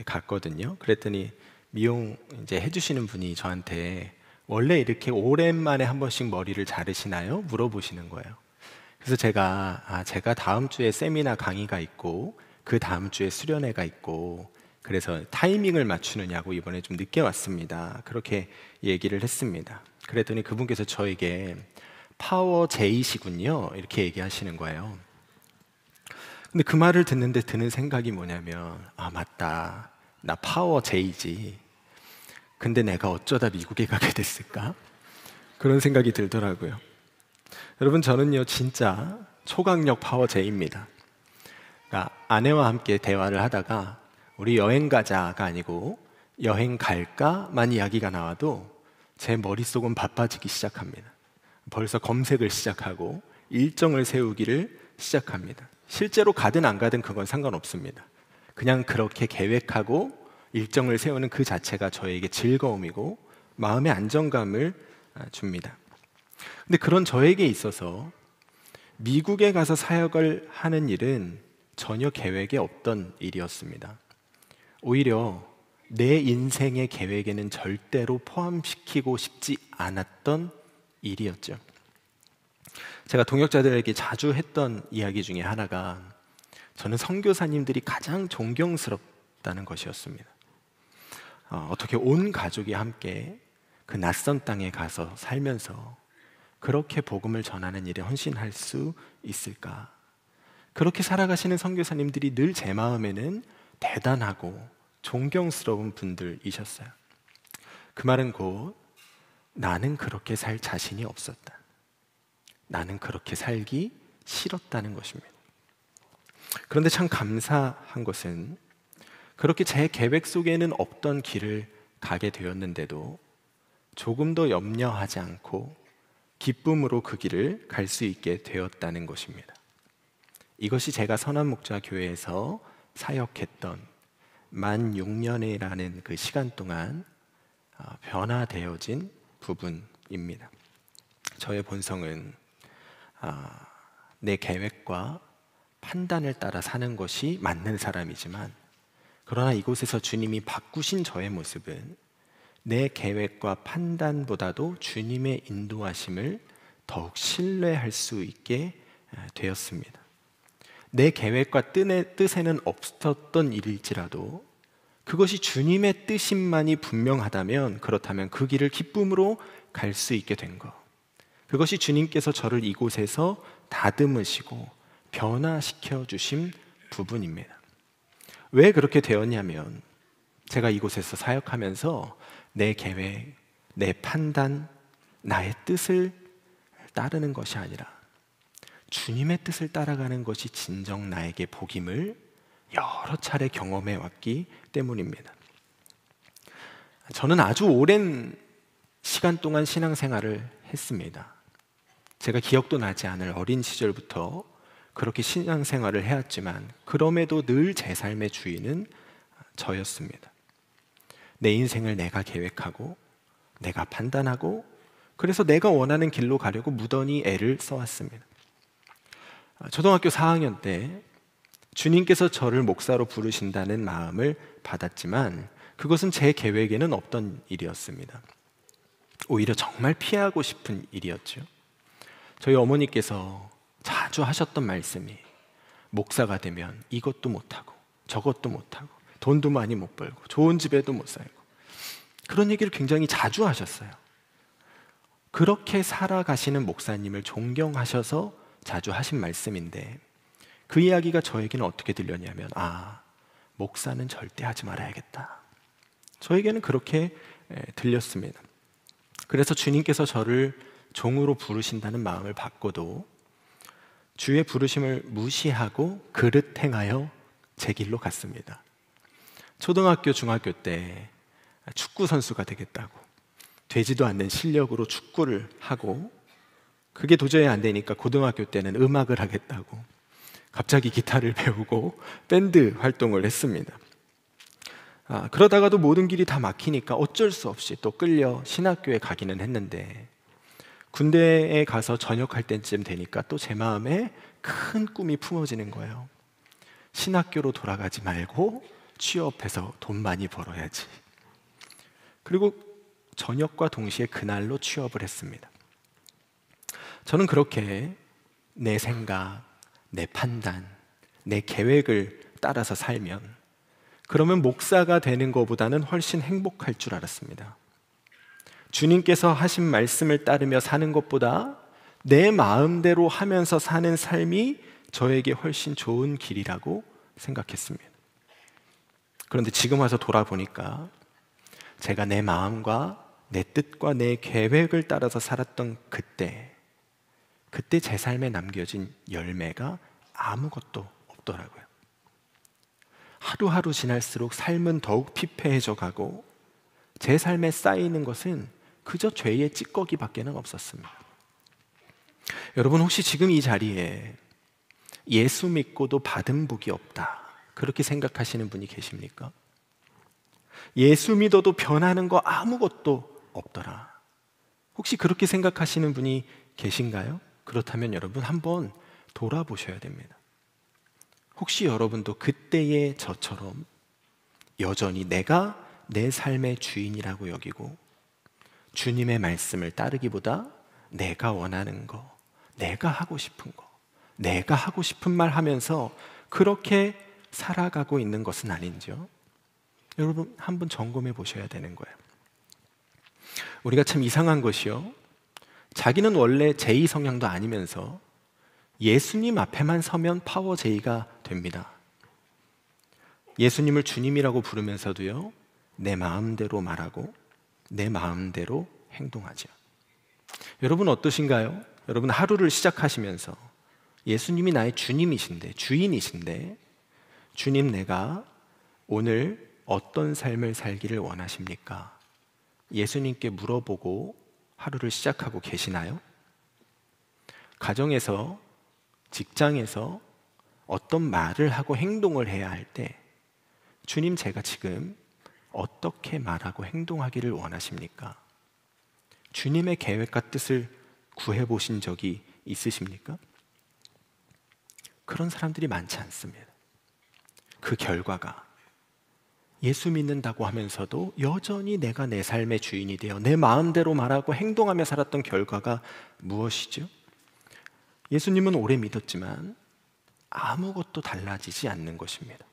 갔거든요. 그랬더니 미용 이제 해주시는 분이 저한테 원래 이렇게 오랜만에 한 번씩 머리를 자르시나요? 물어보시는 거예요. 그래서 제가 다음 주에 세미나 강의가 있고 그 다음 주에 수련회가 있고 그래서 타이밍을 맞추느냐고 이번에 좀 늦게 왔습니다. 그렇게 얘기를 했습니다. 그랬더니 그분께서 저에게 파워 J시군요. 이렇게 얘기하시는 거예요. 근데 그 말을 듣는데 드는 생각이 뭐냐면, 아 맞다, 나 파워 J지. 근데 내가 어쩌다 미국에 가게 됐을까? 그런 생각이 들더라고요. 여러분, 저는요 진짜 초강력 파워 J입니다. 그러니까 아내와 함께 대화를 하다가 우리 여행 가자가 아니고 여행 갈까만 이야기가 나와도 제 머릿속은 바빠지기 시작합니다. 벌써 검색을 시작하고 일정을 세우기를 시작합니다. 실제로 가든 안 가든 그건 상관없습니다. 그냥 그렇게 계획하고 일정을 세우는 그 자체가 저에게 즐거움이고 마음의 안정감을 줍니다. 근데 그런 저에게 있어서 미국에 가서 사역을 하는 일은 전혀 계획에 없던 일이었습니다. 오히려 내 인생의 계획에는 절대로 포함시키고 싶지 않았던 일이었죠. 제가 동역자들에게 자주 했던 이야기 중에 하나가 저는 선교사님들이 가장 존경스럽다는 것이었습니다. 어떻게 온 가족이 함께 그 낯선 땅에 가서 살면서 그렇게 복음을 전하는 일에 헌신할 수 있을까? 그렇게 살아가시는 선교사님들이 늘 제 마음에는 대단하고 존경스러운 분들이셨어요. 그 말은 곧 나는 그렇게 살 자신이 없었다. 나는 그렇게 살기 싫었다는 것입니다. 그런데 참 감사한 것은 그렇게 제 계획 속에는 없던 길을 가게 되었는데도 조금 더 염려하지 않고 기쁨으로 그 길을 갈 수 있게 되었다는 것입니다. 이것이 제가 선한목자교회에서 사역했던 만 6년이라는 그 시간 동안 변화되어진 부분입니다. 저의 본성은 내 계획과 판단을 따라 사는 것이 맞는 사람이지만, 그러나 이곳에서 주님이 바꾸신 저의 모습은 내 계획과 판단보다도 주님의 인도하심을 더욱 신뢰할 수 있게 되었습니다. 내 계획과 뜻에는 없었던 일일지라도 그것이 주님의 뜻임만이 분명하다면, 그렇다면 그 길을 기쁨으로 갈 수 있게 된 것, 그것이 주님께서 저를 이곳에서 다듬으시고 변화시켜 주신 부분입니다. 왜 그렇게 되었냐면, 제가 이곳에서 사역하면서 내 계획, 내 판단, 나의 뜻을 따르는 것이 아니라 주님의 뜻을 따라가는 것이 진정 나에게 복임을 여러 차례 경험해 왔기 때문입니다. 저는 아주 오랜 시간 동안 신앙생활을 했습니다. 제가 기억도 나지 않을 어린 시절부터 그렇게 신앙생활을 해왔지만, 그럼에도 늘 제 삶의 주인은 저였습니다. 내 인생을 내가 계획하고 내가 판단하고, 그래서 내가 원하는 길로 가려고 무던히 애를 써왔습니다. 초등학교 4학년 때 주님께서 저를 목사로 부르신다는 마음을 받았지만, 그것은 제 계획에는 없던 일이었습니다. 오히려 정말 피하고 싶은 일이었죠. 저희 어머니께서 자주 하셨던 말씀이, 목사가 되면 이것도 못하고 저것도 못하고 돈도 많이 못 벌고 좋은 집에도 못 살고, 그런 얘기를 굉장히 자주 하셨어요. 그렇게 살아가시는 목사님을 존경하셔서 자주 하신 말씀인데, 그 이야기가 저에게는 어떻게 들렸냐면, 목사는 절대 하지 말아야겠다. 저에게는 그렇게 들렸습니다. 그래서 주님께서 저를 종으로 부르신다는 마음을 받고도 주의 부르심을 무시하고 그릇 행하여 제 길로 갔습니다. 초등학교, 중학교 때 축구 선수가 되겠다고 되지도 않는 실력으로 축구를 하고, 그게 도저히 안 되니까 고등학교 때는 음악을 하겠다고 갑자기 기타를 배우고 밴드 활동을 했습니다. 그러다가도 모든 길이 다 막히니까 어쩔 수 없이 또 끌려 신학교에 가기는 했는데, 군대에 가서 전역할 때쯤 되니까 또 제 마음에 큰 꿈이 품어지는 거예요. 신학교로 돌아가지 말고 취업해서 돈 많이 벌어야지. 그리고 전역과 동시에 그날로 취업을 했습니다. 저는 그렇게 내 생각, 내 판단, 내 계획을 따라서 살면, 그러면 목사가 되는 것보다는 훨씬 행복할 줄 알았습니다. 주님께서 하신 말씀을 따르며 사는 것보다 내 마음대로 하면서 사는 삶이 저에게 훨씬 좋은 길이라고 생각했습니다. 그런데 지금 와서 돌아보니까 제가 내 마음과 내 뜻과 내 계획을 따라서 살았던 그때 제 삶에 남겨진 열매가 아무것도 없더라고요. 하루하루 지날수록 삶은 더욱 피폐해져 가고 제 삶에 쌓이는 것은 그저 죄의 찌꺼기밖에는 없었습니다. 여러분, 혹시 지금 이 자리에 예수 믿고도 받은 복이 없다, 그렇게 생각하시는 분이 계십니까? 예수 믿어도 변하는 거 아무것도 없더라, 혹시 그렇게 생각하시는 분이 계신가요? 그렇다면 여러분, 한번 돌아보셔야 됩니다. 혹시 여러분도 그때의 저처럼 여전히 내가 내 삶의 주인이라고 여기고 주님의 말씀을 따르기보다 내가 원하는 거, 내가 하고 싶은 거, 내가 하고 싶은 말 하면서 그렇게 살아가고 있는 것은 아닌지요? 여러분, 한번 점검해 보셔야 되는 거예요. 우리가 참 이상한 것이요, 자기는 원래 제이 성향도 아니면서 예수님 앞에만 서면 파워 제이가 됩니다. 예수님을 주님이라고 부르면서도요, 내 마음대로 말하고 내 마음대로 행동하죠. 여러분 어떠신가요? 여러분 하루를 시작하시면서 예수님이 나의 주님이신데, 주인이신데, 주님, 내가 오늘 어떤 삶을 살기를 원하십니까? 예수님께 물어보고 하루를 시작하고 계시나요? 가정에서, 직장에서 어떤 말을 하고 행동을 해야 할 때 주님, 제가 지금 어떻게 말하고 행동하기를 원하십니까? 주님의 계획과 뜻을 구해보신 적이 있으십니까? 그런 사람들이 많지 않습니다. 그 결과가 예수 믿는다고 하면서도 여전히 내가 내 삶의 주인이 되어 내 마음대로 말하고 행동하며 살았던 결과가 무엇이죠? 예수님은 오래 믿었지만 아무것도 달라지지 않는 것입니다.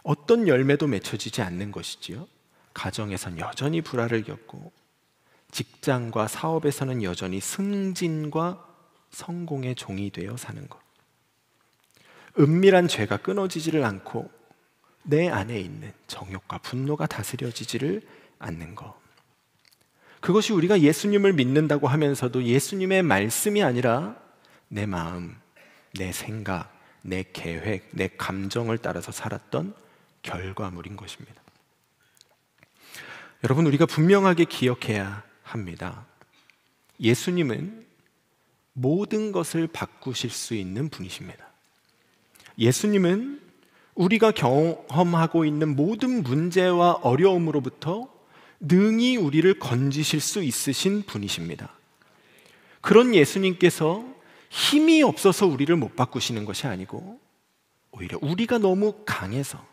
어떤 열매도 맺혀지지 않는 것이지요. 가정에선 여전히 불화를 겪고, 직장과 사업에서는 여전히 승진과 성공의 종이 되어 사는 것. 은밀한 죄가 끊어지지를 않고 내 안에 있는 정욕과 분노가 다스려지지를 않는 것. 그것이 우리가 예수님을 믿는다고 하면서도 예수님의 말씀이 아니라 내 마음, 내 생각, 내 계획, 내 감정을 따라서 살았던 결과물인 것입니다. 여러분, 우리가 분명하게 기억해야 합니다. 예수님은 모든 것을 바꾸실 수 있는 분이십니다. 예수님은 우리가 경험하고 있는 모든 문제와 어려움으로부터 능히 우리를 건지실 수 있으신 분이십니다. 그런 예수님께서 힘이 없어서 우리를 못 바꾸시는 것이 아니고 오히려 우리가 너무 강해서,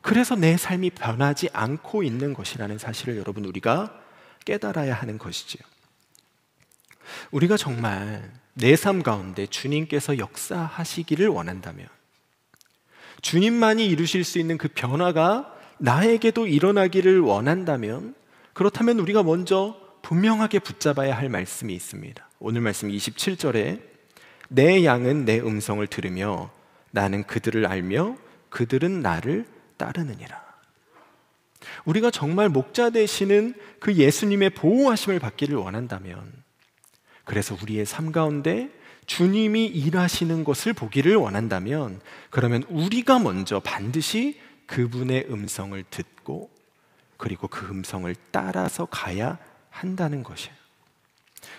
그래서 내 삶이 변하지 않고 있는 것이라는 사실을 여러분, 우리가 깨달아야 하는 것이지요. 우리가 정말 내 삶 가운데 주님께서 역사하시기를 원한다면, 주님만이 이루실 수 있는 그 변화가 나에게도 일어나기를 원한다면, 그렇다면 우리가 먼저 분명하게 붙잡아야 할 말씀이 있습니다. 오늘 말씀 27절에 내 양은 내 음성을 들으며 나는 그들을 알며 그들은 나를 따르느니라. 우리가 정말 목자 되시는 그 예수님의 보호하심을 받기를 원한다면, 그래서 우리의 삶 가운데 주님이 일하시는 것을 보기를 원한다면, 그러면 우리가 먼저 반드시 그분의 음성을 듣고 그리고 그 음성을 따라서 가야 한다는 것이에요.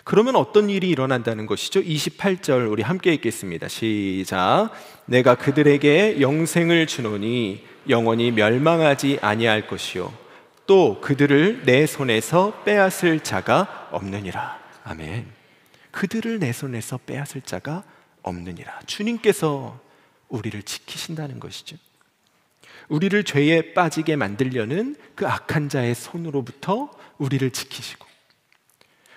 그러면 어떤 일이 일어난다는 것이죠? 28절 우리 함께 읽겠습니다. 시작. 내가 그들에게 영생을 주노니 영원히 멸망하지 아니할 것이요 또 그들을 내 손에서 빼앗을 자가 없느니라. 아멘. 그들을 내 손에서 빼앗을 자가 없느니라. 주님께서 우리를 지키신다는 것이죠. 우리를 죄에 빠지게 만들려는 그 악한 자의 손으로부터 우리를 지키시고,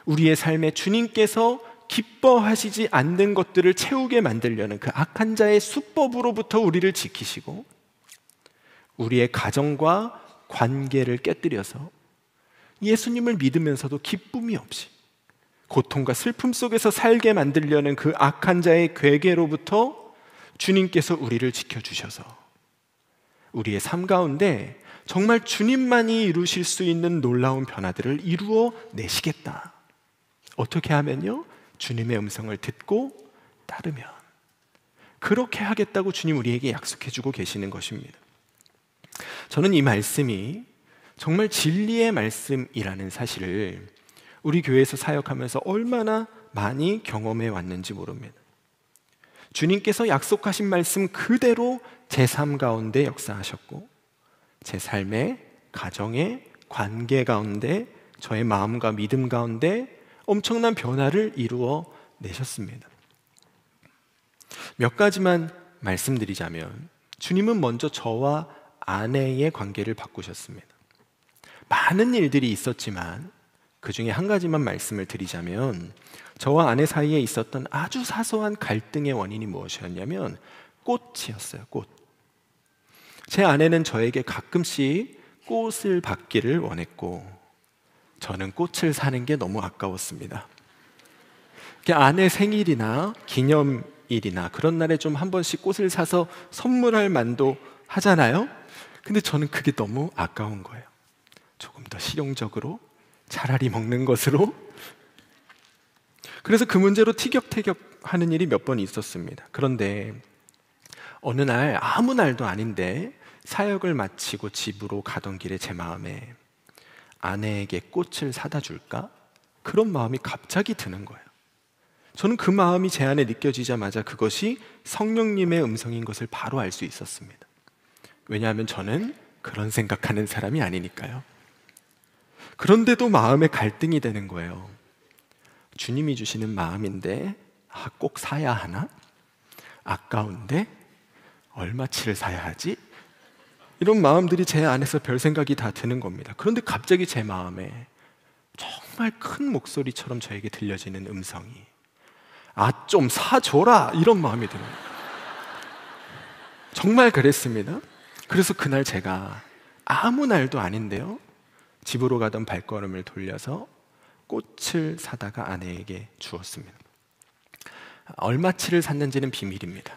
우리의 삶에 주님께서 기뻐하시지 않는 것들을 채우게 만들려는 그 악한 자의 수법으로부터 우리를 지키시고, 우리의 가정과 관계를 깨뜨려서 예수님을 믿으면서도 기쁨이 없이 고통과 슬픔 속에서 살게 만들려는 그 악한 자의 괴계로부터 주님께서 우리를 지켜주셔서 우리의 삶 가운데 정말 주님만이 이루실 수 있는 놀라운 변화들을 이루어 내시겠다. 어떻게 하면요? 주님의 음성을 듣고 따르면. 그렇게 하겠다고 주님 우리에게 약속해 주고 계시는 것입니다. 저는 이 말씀이 정말 진리의 말씀이라는 사실을 우리 교회에서 사역하면서 얼마나 많이 경험해 왔는지 모릅니다. 주님께서 약속하신 말씀 그대로 제 삶 가운데 역사하셨고 제 삶의 가정의 관계 가운데 저의 마음과 믿음 가운데 엄청난 변화를 이루어 내셨습니다. 몇 가지만 말씀드리자면 주님은 먼저 저와 아내의 관계를 바꾸셨습니다. 많은 일들이 있었지만 그 중에 한 가지만 말씀을 드리자면 저와 아내 사이에 있었던 아주 사소한 갈등의 원인이 무엇이었냐면 꽃이었어요. 꽃. 제 아내는 저에게 가끔씩 꽃을 받기를 원했고 저는 꽃을 사는 게 너무 아까웠습니다. 아내 생일이나 기념일이나 그런 날에 좀 한 번씩 꽃을 사서 선물할 만도 하잖아요. 근데 저는 그게 너무 아까운 거예요. 조금 더 실용적으로 차라리 먹는 것으로. 그래서 그 문제로 티격태격 하는 일이 몇 번 있었습니다. 그런데 어느 날 아무 날도 아닌데 사역을 마치고 집으로 가던 길에 제 마음에 아내에게 꽃을 사다 줄까? 그런 마음이 갑자기 드는 거예요. 저는 그 마음이 제 안에 느껴지자마자 그것이 성령님의 음성인 것을 바로 알 수 있었습니다. 왜냐하면 저는 그런 생각하는 사람이 아니니까요. 그런데도 마음에 갈등이 되는 거예요. 주님이 주시는 마음인데 꼭 사야 하나? 아까운데 얼마치를 사야 하지? 이런 마음들이 제 안에서 별 생각이 다 드는 겁니다. 그런데 갑자기 제 마음에 정말 큰 목소리처럼 저에게 들려지는 음성이 좀 사줘라! 이런 마음이 드는 거예요. 정말 그랬습니다. 그래서 그날 제가 아무 날도 아닌데요, 집으로 가던 발걸음을 돌려서 꽃을 사다가 아내에게 주었습니다. 얼마치를 샀는지는 비밀입니다.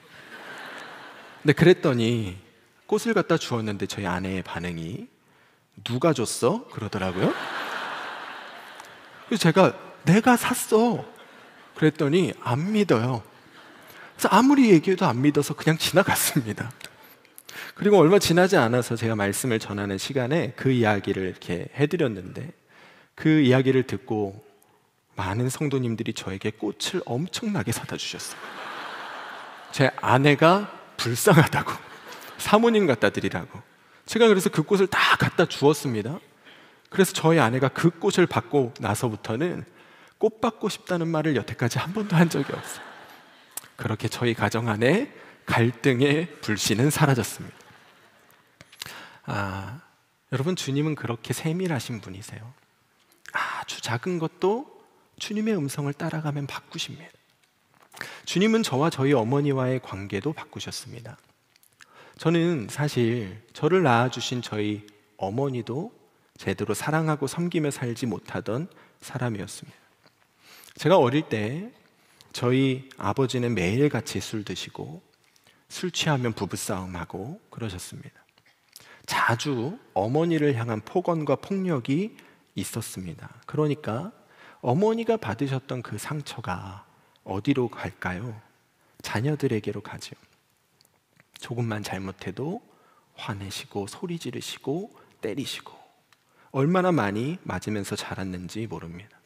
근데 그랬더니 꽃을 갖다 주었는데 저희 아내의 반응이 누가 줬어? 그러더라고요. 그래서 제가 내가 샀어 그랬더니 안 믿어요. 그래서 아무리 얘기해도 안 믿어서 그냥 지나갔습니다. 그리고 얼마 지나지 않아서 제가 말씀을 전하는 시간에 그 이야기를 이렇게 해드렸는데 그 이야기를 듣고 많은 성도님들이 저에게 꽃을 엄청나게 사다 주셨어요. 제 아내가 불쌍하다고, 사모님 갖다 드리라고. 제가 그래서 그 꽃을 다 갖다 주었습니다. 그래서 저희 아내가 그 꽃을 받고 나서부터는 꽃 받고 싶다는 말을 여태까지 한 번도 한 적이 없어요. 그렇게 저희 가정 안에 갈등의 불씨는 사라졌습니다. 여러분, 주님은 그렇게 세밀하신 분이세요. 아주 작은 것도 주님의 음성을 따라가면 바꾸십니다. 주님은 저와 저희 어머니와의 관계도 바꾸셨습니다. 저는 사실 저를 낳아주신 저희 어머니도 제대로 사랑하고 섬기며 살지 못하던 사람이었습니다. 제가 어릴 때 저희 아버지는 매일같이 술 드시고 술 취하면 부부싸움하고 그러셨습니다. 자주 어머니를 향한 폭언과 폭력이 있었습니다. 그러니까 어머니가 받으셨던 그 상처가 어디로 갈까요? 자녀들에게로 가죠. 조금만 잘못해도 화내시고 소리 지르시고 때리시고 얼마나 많이 맞으면서 자랐는지 모릅니다.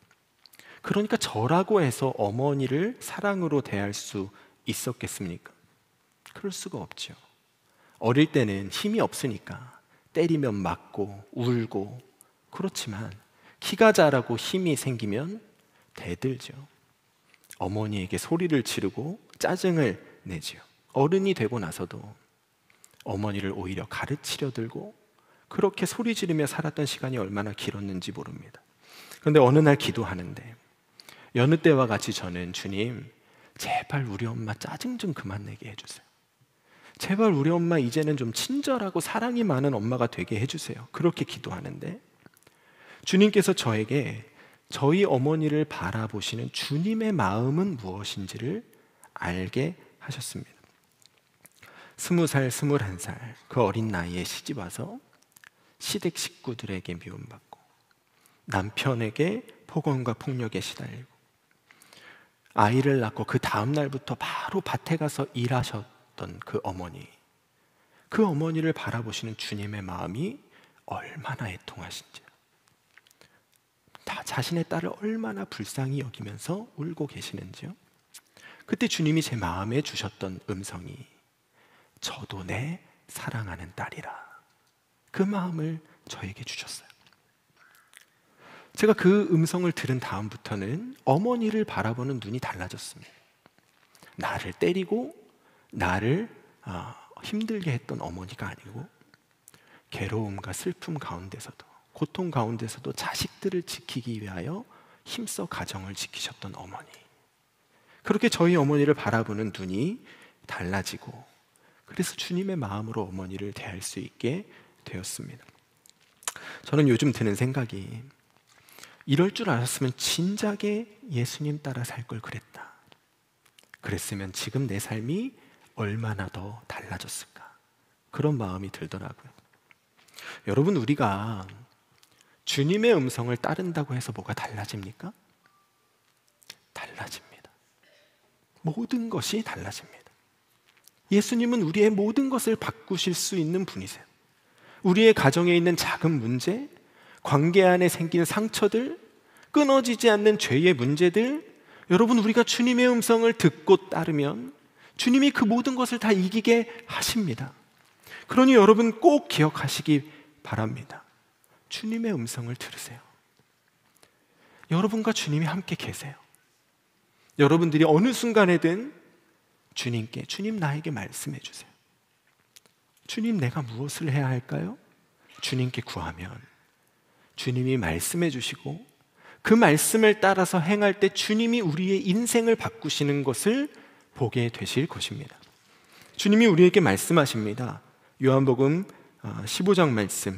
그러니까 저라고 해서 어머니를 사랑으로 대할 수 있었겠습니까? 그럴 수가 없죠. 어릴 때는 힘이 없으니까 때리면 맞고 울고, 그렇지만 키가 자라고 힘이 생기면 대들죠. 어머니에게 소리를 지르고 짜증을 내지요. 어른이 되고 나서도 어머니를 오히려 가르치려 들고 그렇게 소리 지르며 살았던 시간이 얼마나 길었는지 모릅니다. 그런데 어느 날 기도하는데 여느 때와 같이 저는 주님, 제발 우리 엄마 짜증 좀 그만 내게 해주세요. 제발 우리 엄마 이제는 좀 친절하고 사랑이 많은 엄마가 되게 해주세요. 그렇게 기도하는데 주님께서 저에게 저희 어머니를 바라보시는 주님의 마음은 무엇인지를 알게 하셨습니다. 20살, 21살 그 어린 나이에 시집 와서 시댁 식구들에게 미움받고 남편에게 폭언과 폭력에 시달리고 아이를 낳고 그 다음 날부터 바로 밭에 가서 일하셨던 그 어머니를 바라보시는 주님의 마음이 얼마나 애통하신지, 다 자신의 딸을 얼마나 불쌍히 여기면서 울고 계시는지요. 그때 주님이 제 마음에 주셨던 음성이 저도 내 사랑하는 딸이라, 그 마음을 저에게 주셨어요. 제가 그 음성을 들은 다음부터는 어머니를 바라보는 눈이 달라졌습니다. 나를 때리고 나를 힘들게 했던 어머니가 아니고 괴로움과 슬픔 가운데서도 고통 가운데서도 자식들을 지키기 위하여 힘써 가정을 지키셨던 어머니, 그렇게 저희 어머니를 바라보는 눈이 달라지고 그래서 주님의 마음으로 어머니를 대할 수 있게 되었습니다. 저는 요즘 드는 생각이 이럴 줄 알았으면 진작에 예수님 따라 살 걸 그랬다. 그랬으면 지금 내 삶이 얼마나 더 달라졌을까, 그런 마음이 들더라고요. 여러분, 우리가 주님의 음성을 따른다고 해서 뭐가 달라집니까? 달라집니다. 모든 것이 달라집니다. 예수님은 우리의 모든 것을 바꾸실 수 있는 분이세요. 우리의 가정에 있는 작은 문제, 관계 안에 생긴 상처들, 끊어지지 않는 죄의 문제들, 여러분, 우리가 주님의 음성을 듣고 따르면 주님이 그 모든 것을 다 이기게 하십니다. 그러니 여러분 꼭 기억하시기 바랍니다. 주님의 음성을 들으세요. 여러분과 주님이 함께 계세요. 여러분들이 어느 순간에든 주님께, 주님 나에게 말씀해 주세요. 주님, 내가 무엇을 해야 할까요? 주님께 구하면 주님이 말씀해 주시고 그 말씀을 따라서 행할 때 주님이 우리의 인생을 바꾸시는 것을 보게 되실 것입니다. 주님이 우리에게 말씀하십니다. 요한복음 15장 말씀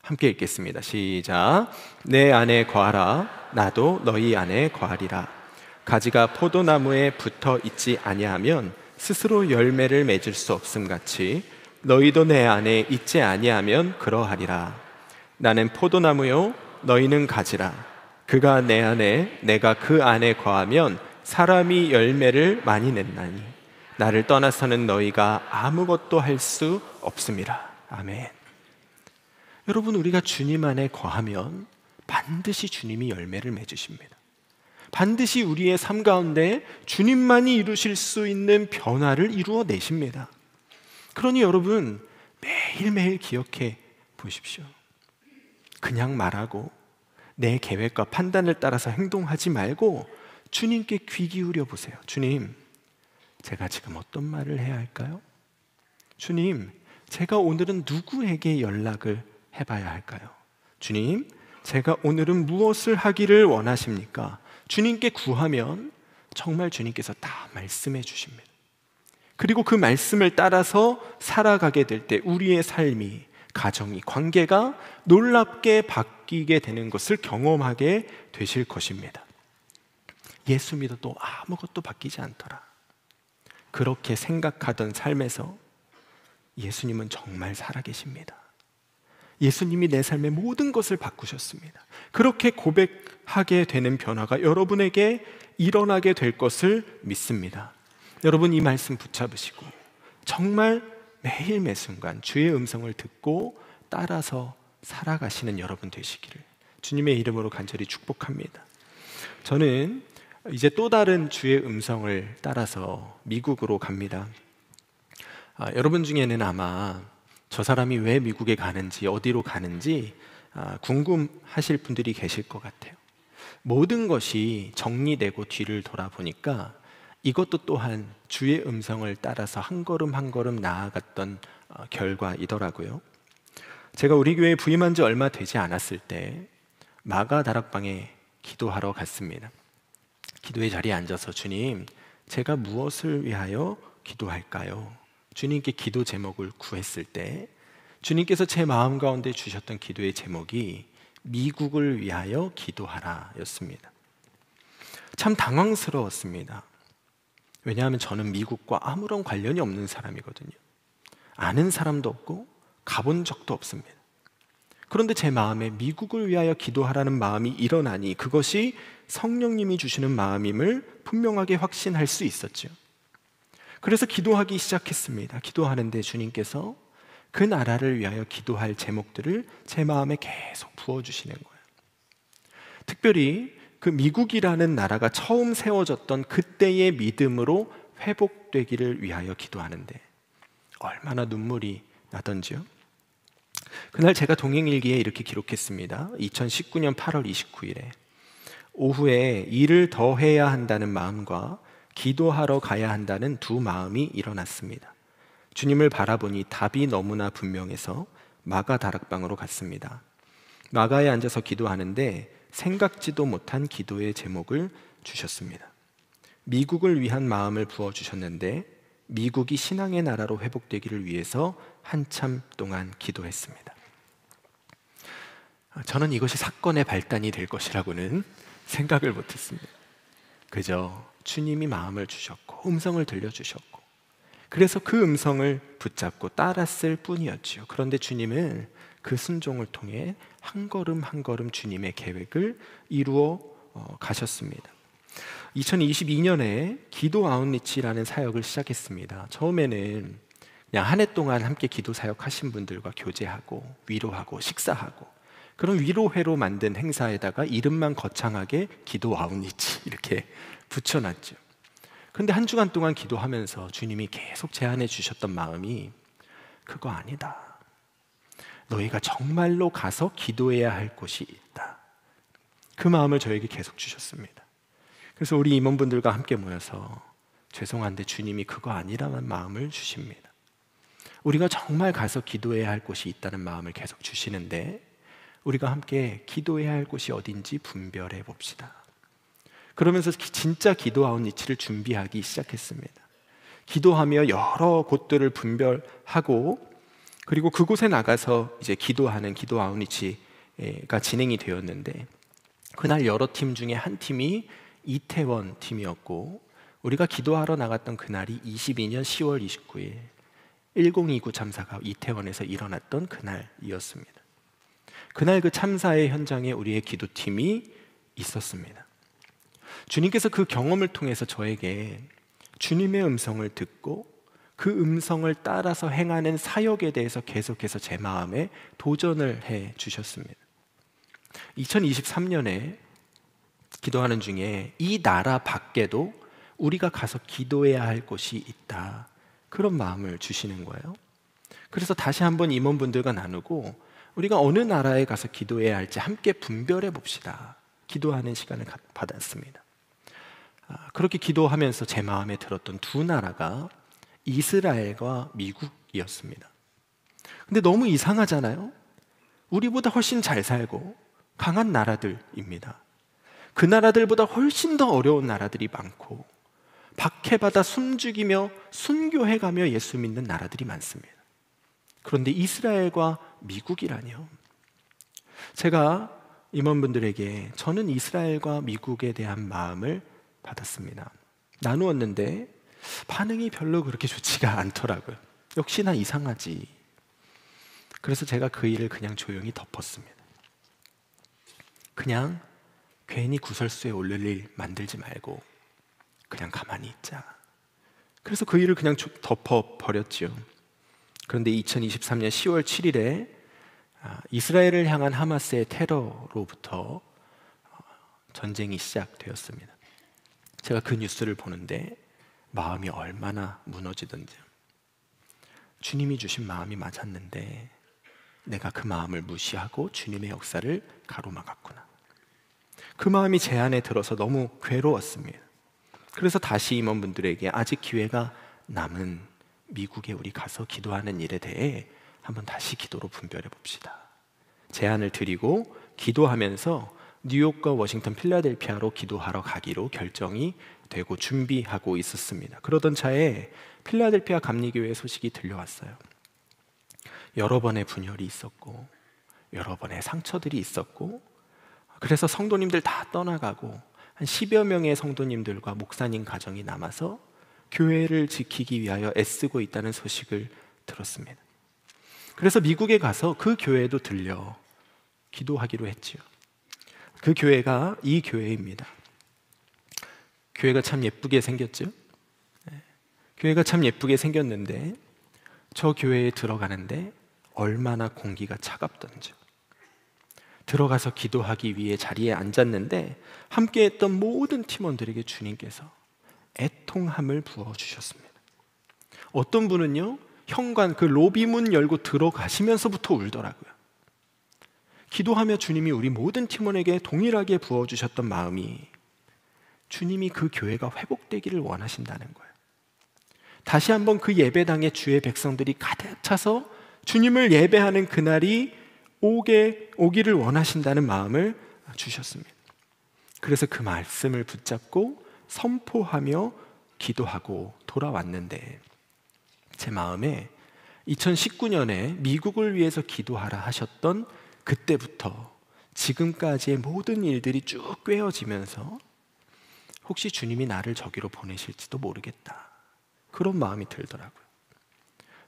함께 읽겠습니다. 시작. 내 안에 거하라, 나도 너희 안에 거하리라. 가지가 포도나무에 붙어 있지 아니하면 스스로 열매를 맺을 수 없음 같이 너희도 내 안에 있지 아니하면 그러하리라. 나는 포도나무요 너희는 가지라. 그가 내 안에 내가 그 안에 거하면 사람이 열매를 많이 낸나니 나를 떠나서는 너희가 아무것도 할 수 없음이라. 아멘. 여러분, 우리가 주님 안에 거하면 반드시 주님이 열매를 맺으십니다. 반드시 우리의 삶 가운데 주님만이 이루실 수 있는 변화를 이루어내십니다. 그러니 여러분, 매일매일 기억해 보십시오. 그냥 말하고 내 계획과 판단을 따라서 행동하지 말고 주님께 귀 기울여 보세요. 주님, 제가 지금 어떤 말을 해야 할까요? 주님, 제가 오늘은 누구에게 연락을 해봐야 할까요? 주님, 제가 오늘은 무엇을 하기를 원하십니까? 주님께 구하면 정말 주님께서 다 말씀해 주십니다. 그리고 그 말씀을 따라서 살아가게 될 때 우리의 삶이, 가정이, 관계가 놀랍게 바뀌게 되는 것을 경험하게 되실 것입니다. 예수 믿어도 아무것도 바뀌지 않더라, 그렇게 생각하던 삶에서 예수님은 정말 살아계십니다. 예수님이 내 삶의 모든 것을 바꾸셨습니다. 그렇게 고백하게 되는 변화가 여러분에게 일어나게 될 것을 믿습니다. 여러분, 이 말씀 붙잡으시고 정말 매일 매순간 주의 음성을 듣고 따라서 살아가시는 여러분 되시기를 주님의 이름으로 간절히 축복합니다. 저는 이제 또 다른 주의 음성을 따라서 미국으로 갑니다. 여러분 중에는 아마 저 사람이 왜 미국에 가는지, 어디로 가는지 궁금하실 분들이 계실 것 같아요. 모든 것이 정리되고 뒤를 돌아보니까 이것도 또한 주의 음성을 따라서 한 걸음 한 걸음 나아갔던 결과이더라고요. 제가 우리 교회에 부임한 지 얼마 되지 않았을 때 마가 다락방에 기도하러 갔습니다. 기도의 자리에 앉아서 주님, 제가 무엇을 위하여 기도할까요? 주님께 기도 제목을 구했을 때 주님께서 제 마음 가운데 주셨던 기도의 제목이 미국을 위하여 기도하라 였습니다. 참 당황스러웠습니다. 왜냐하면 저는 미국과 아무런 관련이 없는 사람이거든요. 아는 사람도 없고 가본 적도 없습니다. 그런데 제 마음에 미국을 위하여 기도하라는 마음이 일어나니 그것이 성령님이 주시는 마음임을 분명하게 확신할 수 있었죠. 그래서 기도하기 시작했습니다. 기도하는데 주님께서 그 나라를 위하여 기도할 제목들을 제 마음에 계속 부어주시는 거예요. 특별히 그 미국이라는 나라가 처음 세워졌던 그때의 믿음으로 회복되기를 위하여 기도하는데 얼마나 눈물이 나던지요. 그날 제가 동행일기에 이렇게 기록했습니다. 2019년 8월 29일에 오후에 일을 더 해야 한다는 마음과 기도하러 가야 한다는 두 마음이 일어났습니다. 주님을 바라보니 답이 너무나 분명해서 마가 다락방으로 갔습니다. 마가에 앉아서 기도하는데 생각지도 못한 기도의 제목을 주셨습니다. 미국을 위한 마음을 부어주셨는데 미국이 신앙의 나라로 회복되기를 위해서 한참 동안 기도했습니다. 저는 이것이 사건의 발단이 될 것이라고는 생각을 못했습니다. 그저 주님이 마음을 주셨고 음성을 들려주셨고 그래서 그 음성을 붙잡고 따랐을 뿐이었지요. 그런데 주님은 그 순종을 통해 한 걸음 한 걸음 주님의 계획을 이루어 가셨습니다. 2022년에 기도 아웃리치라는 사역을 시작했습니다. 처음에는 그냥 한 해 동안 함께 기도 사역하신 분들과 교제하고 위로하고 식사하고 그런 위로회로 만든 행사에다가 이름만 거창하게 기도 아웃리치 이렇게 붙여놨죠. 그런데 한 주간 동안 기도하면서 주님이 계속 제안해 주셨던 마음이 그거 아니다. 너희가 정말로 가서 기도해야 할 곳이 있다. 그 마음을 저에게 계속 주셨습니다. 그래서 우리 임원분들과 함께 모여서 죄송한데 주님이 그거 아니라는 마음을 주십니다. 우리가 정말 가서 기도해야 할 곳이 있다는 마음을 계속 주시는데 우리가 함께 기도해야 할 곳이 어딘지 분별해 봅시다. 그러면서 진짜 기도 아웃리치를 준비하기 시작했습니다. 기도하며 여러 곳들을 분별하고 그리고 그곳에 나가서 이제 기도하는 기도 아웃리치가 진행이 되었는데 그날 여러 팀 중에 한 팀이 이태원 팀이었고 우리가 기도하러 나갔던 그날이 22년 10월 29일 1029 참사가 이태원에서 일어났던 그날이었습니다. 그날 그 참사의 현장에 우리의 기도팀이 있었습니다. 주님께서 그 경험을 통해서 저에게 주님의 음성을 듣고 그 음성을 따라서 행하는 사역에 대해서 계속해서 제 마음에 도전을 해 주셨습니다. 2023년에 기도하는 중에 이 나라 밖에도 우리가 가서 기도해야 할 곳이 있다. 그런 마음을 주시는 거예요. 그래서 다시 한번 임원분들과 나누고 우리가 어느 나라에 가서 기도해야 할지 함께 분별해 봅시다. 기도하는 시간을 받았습니다. 그렇게 기도하면서 제 마음에 들었던 두 나라가 이스라엘과 미국이었습니다. 근데 너무 이상하잖아요. 우리보다 훨씬 잘 살고 강한 나라들입니다. 그 나라들보다 훨씬 더 어려운 나라들이 많고 박해받아 숨죽이며 순교해가며 예수 믿는 나라들이 많습니다. 그런데 이스라엘과 미국이라뇨. 제가 임원분들에게 저는 이스라엘과 미국에 대한 마음을 받았습니다. 나누었는데 반응이 별로 그렇게 좋지가 않더라고요. 역시나 이상하지. 그래서 제가 그 일을 그냥 조용히 덮었습니다. 그냥 괜히 구설수에 올릴 일 만들지 말고 그냥 가만히 있자. 그래서 그 일을 그냥 덮어버렸죠. 그런데 2023년 10월 7일에 이스라엘을 향한 하마스의 테러로부터 전쟁이 시작되었습니다. 제가 그 뉴스를 보는데 마음이 얼마나 무너지던지. 주님이 주신 마음이 맞았는데 내가 그 마음을 무시하고 주님의 역사를 가로막았구나. 그 마음이 제 안에 들어서 너무 괴로웠습니다. 그래서 다시 임원분들에게 아직 기회가 남은 미국에 우리 가서 기도하는 일에 대해 한번 다시 기도로 분별해 봅시다. 제안을 드리고 기도하면서 뉴욕과 워싱턴, 필라델피아로 기도하러 가기로 결정이 되고 준비하고 있었습니다. 그러던 차에 필라델피아 감리교회 소식이 들려왔어요. 여러 번의 분열이 있었고 여러 번의 상처들이 있었고, 그래서 성도님들 다 떠나가고 한 10여 명의 성도님들과 목사님 가정이 남아서 교회를 지키기 위하여 애쓰고 있다는 소식을 들었습니다. 그래서 미국에 가서 그 교회도 들려 기도하기로 했지요. 그 교회가 이 교회입니다. 교회가 참 예쁘게 생겼죠? 교회가 참 예쁘게 생겼는데 저 교회에 들어가는데 얼마나 공기가 차갑던지. 들어가서 기도하기 위해 자리에 앉았는데 함께했던 모든 팀원들에게 주님께서 애통함을 부어주셨습니다. 어떤 분은요, 현관 그 로비 문 열고 들어가시면서부터 울더라고요. 기도하며 주님이 우리 모든 팀원에게 동일하게 부어주셨던 마음이 주님이 그 교회가 회복되기를 원하신다는 거예요. 다시 한번 그 예배당에 주의 백성들이 가득 차서 주님을 예배하는 그날이 오기를 원하신다는 마음을 주셨습니다. 그래서 그 말씀을 붙잡고 선포하며 기도하고 돌아왔는데 제 마음에 2019년에 미국을 위해서 기도하라 하셨던 그때부터 지금까지의 모든 일들이 쭉 꿰어지면서 혹시 주님이 나를 저기로 보내실지도 모르겠다, 그런 마음이 들더라고요.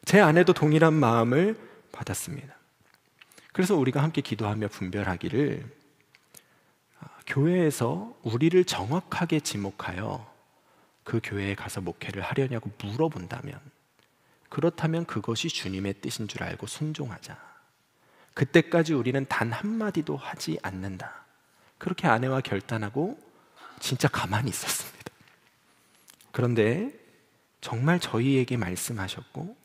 제 아내도 동일한 마음을 받았습니다. 그래서 우리가 함께 기도하며 분별하기를, 교회에서 우리를 정확하게 지목하여 그 교회에 가서 목회를 하려냐고 물어본다면, 그렇다면 그것이 주님의 뜻인 줄 알고 순종하자. 그때까지 우리는 단 한마디도 하지 않는다. 그렇게 아내와 결단하고 진짜 가만히 있었습니다. 그런데 정말 저희에게 말씀하셨고,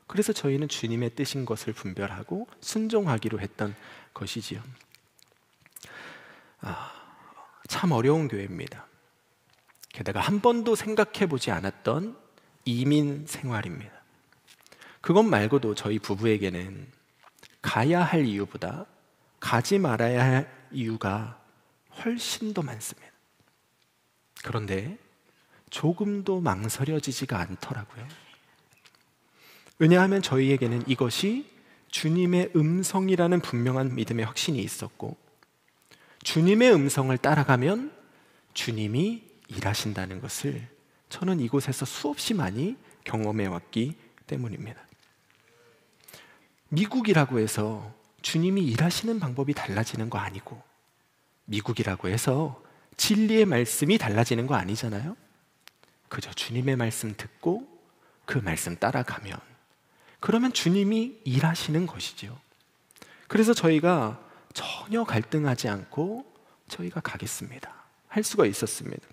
그래서 저희는 주님의 뜻인 것을 분별하고 순종하기로 했던 것이지요. 참 어려운 교회입니다. 게다가 한 번도 생각해 보지 않았던 이민 생활입니다. 그것 말고도 저희 부부에게는 가야 할 이유보다 가지 말아야 할 이유가 훨씬 더 많습니다. 그런데 조금도 망설여지지가 않더라고요. 왜냐하면 저희에게는 이것이 주님의 음성이라는 분명한 믿음의 확신이 있었고, 주님의 음성을 따라가면 주님이 일하신다는 것을 저는 이곳에서 수없이 많이 경험해 왔기 때문입니다. 미국이라고 해서 주님이 일하시는 방법이 달라지는 거 아니고, 미국이라고 해서 진리의 말씀이 달라지는 거 아니잖아요. 그저 주님의 말씀 듣고 그 말씀 따라가면, 그러면 주님이 일하시는 것이죠. 그래서 저희가 전혀 갈등하지 않고 저희가 가겠습니다 할 수가 있었습니다.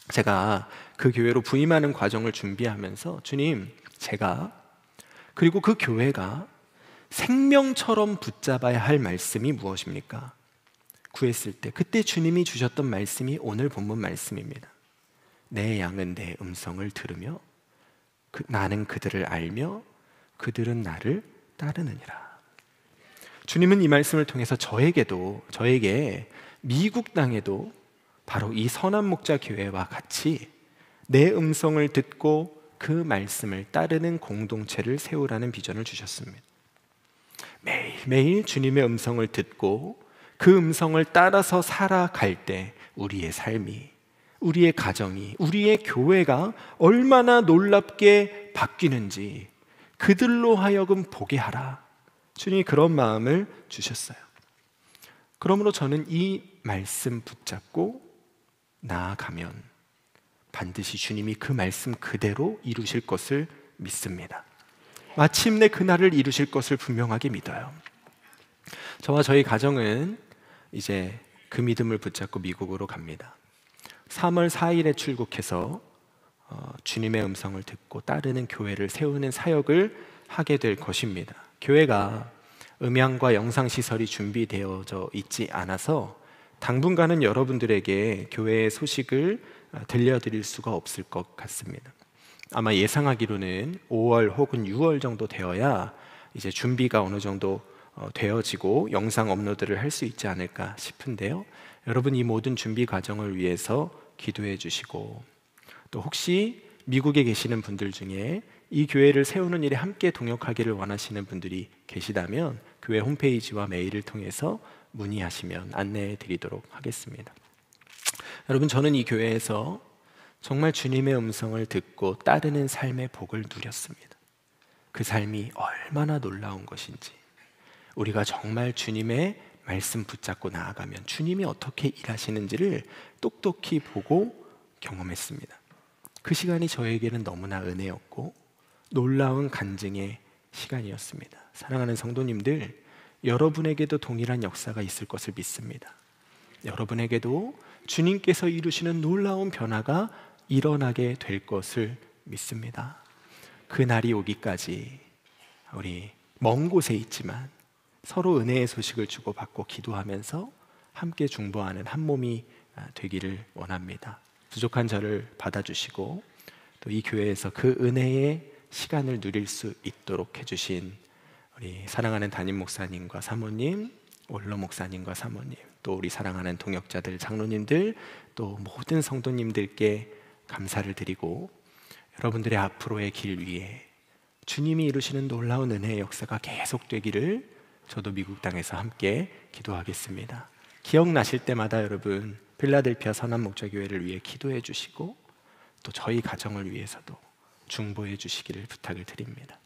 제가 그 교회로 부임하는 과정을 준비하면서 주님, 제가 그리고 그 교회가 생명처럼 붙잡아야 할 말씀이 무엇입니까? 구했을 때 그때 주님이 주셨던 말씀이 오늘 본문 말씀입니다. 내 양은 내 음성을 들으며 나는 그들을 알며 그들은 나를 따르느니라. 주님은 이 말씀을 통해서 저에게 미국 땅에도 바로 이 선한 목자 교회와 같이 내 음성을 듣고 그 말씀을 따르는 공동체를 세우라는 비전을 주셨습니다. 매일매일 주님의 음성을 듣고 그 음성을 따라서 살아갈 때 우리의 삶이, 우리의 가정이, 우리의 교회가 얼마나 놀랍게 바뀌는지 그들로 하여금 보게 하라. 주님이 그런 마음을 주셨어요. 그러므로 저는 이 말씀 붙잡고 나아가면 반드시 주님이 그 말씀 그대로 이루실 것을 믿습니다. 마침내 그날을 이루실 것을 분명하게 믿어요. 저와 저희 가정은 이제 그 믿음을 붙잡고 미국으로 갑니다. 3월 4일에 출국해서 주님의 음성을 듣고 따르는 교회를 세우는 사역을 하게 될 것입니다. 교회가 음향과 영상시설이 준비되어져 있지 않아서 당분간은 여러분들에게 교회의 소식을 들려드릴 수가 없을 것 같습니다. 아마 예상하기로는 5월 혹은 6월 정도 되어야 이제 준비가 어느 정도 되어지고 영상 업로드를 할 수 있지 않을까 싶은데요. 여러분 이 모든 준비 과정을 위해서 기도해 주시고, 또 혹시 미국에 계시는 분들 중에 이 교회를 세우는 일에 함께 동역하기를 원하시는 분들이 계시다면 교회 홈페이지와 메일을 통해서 문의하시면 안내해 드리도록 하겠습니다. 여러분, 저는 이 교회에서 정말 주님의 음성을 듣고 따르는 삶의 복을 누렸습니다. 그 삶이 얼마나 놀라운 것인지, 우리가 정말 주님의 말씀 붙잡고 나아가면 주님이 어떻게 일하시는지를 똑똑히 보고 경험했습니다. 그 시간이 저에게는 너무나 은혜였고 놀라운 간증의 시간이었습니다. 사랑하는 성도님들, 여러분에게도 동일한 역사가 있을 것을 믿습니다. 여러분에게도 주님께서 이루시는 놀라운 변화가 일어나게 될 것을 믿습니다. 그 날이 오기까지 우리 먼 곳에 있지만 서로 은혜의 소식을 주고받고 기도하면서 함께 중보하는 한 몸이 되기를 원합니다. 부족한 저를 받아주시고 또 이 교회에서 그 은혜의 시간을 누릴 수 있도록 해주신 우리 사랑하는 담임 목사님과 사모님, 원로 목사님과 사모님, 또 우리 사랑하는 동역자들, 장로님들, 또 모든 성도님들께 감사를 드리고 여러분들의 앞으로의 길 위에 주님이 이루시는 놀라운 은혜의 역사가 계속되기를 저도 미국 땅에서 함께 기도하겠습니다. 기억나실 때마다 여러분 필라델피아 선한목자교회를 위해 기도해 주시고 또 저희 가정을 위해서도 중보해 주시기를 부탁을 드립니다.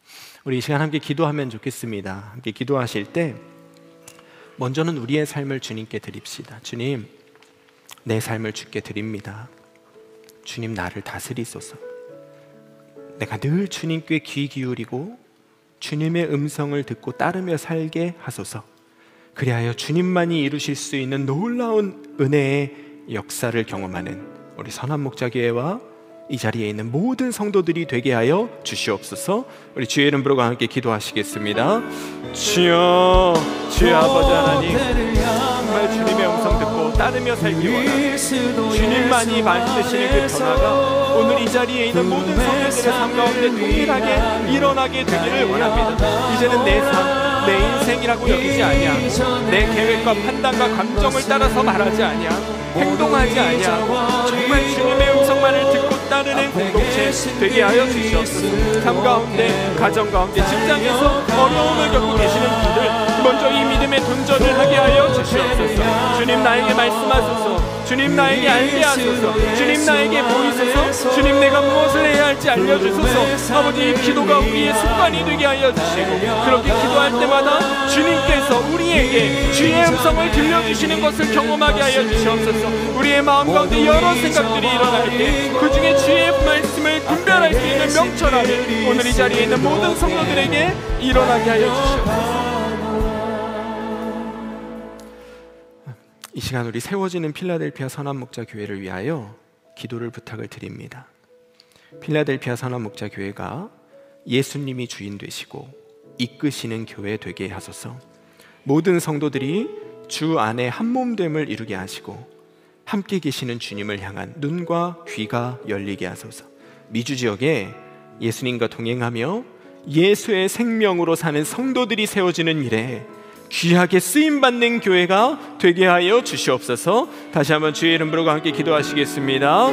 우리 이 시간 함께 기도하면 좋겠습니다. 함께 기도하실 때 먼저는 우리의 삶을 주님께 드립시다. 주님, 내 삶을 주께 드립니다. 주님, 나를 다스리소서. 내가 늘 주님께 귀 기울이고 주님의 음성을 듣고 따르며 살게 하소서. 그리하여 주님만이 이루실 수 있는 놀라운 은혜의 역사를 경험하는 우리 선한목자교회와 이 자리에 있는 모든 성도들이 되게 하여 주시옵소서. 우리 주의 이름 부르고 함께 기도하시겠습니다. 주여, 주의 아버지 하나님, 정말 주님의 음성 듣고 따르며 살기 원합니다. 주님만이 만드시는 그 변화가 오늘 이 자리에 있는 모든 성도들의 삶 가운데 동일하게 일어나게 되기를 원합니다. 이제는 내 삶, 내 인생이라고 여기지 아니하고 내 계획과 판단과 감정을 따라서 말하지 아니하고 행동하지 아니하고 정말 주님의 음성만을 듣고 따르는 공동체 되게 하여 주시옵소서. 삶 가운데, 가정 가운데, 직장에서 어려움을 겪고 계시는 분들 먼저 이 믿음의 도전을 하게 하여 주시옵소서. 주님, 나에게 말씀하소서. 주님, 나에게 알게 하소서. 주님, 나에게 보이소서. 주님, 내가 무엇을 해야 할지 알려주소서. 아버지, 이 기도가 우리의 습관이 되게 하여 주시고 그렇게 기도할 때마다 주님께서 우리에게 주의 음성을 들려주시는 것을 경험하게 하여 주시옵소서. 우리의 마음 가운데 여러 생각들이 일어날 때 그 중에 주의 말씀을 분별할 수 있는 명철함이 오늘 이 자리에 있는 모든 성도들에게 일어나게 하여 주시옵소서. 이 시간 우리 세워지는 필라델피아 선한목자교회를 위하여 기도를 부탁을 드립니다. 필라델피아 선한목자교회가 예수님이 주인 되시고 이끄시는 교회 되게 하소서. 모든 성도들이 주 안에 한몸됨을 이루게 하시고 함께 계시는 주님을 향한 눈과 귀가 열리게 하소서. 미주 지역에 예수님과 동행하며 예수의 생명으로 사는 성도들이 세워지는 일에 귀하게 쓰임받는 교회가 되게 하여 주시옵소서. 다시 한번 주의 이름 부르고 함께 기도하시겠습니다.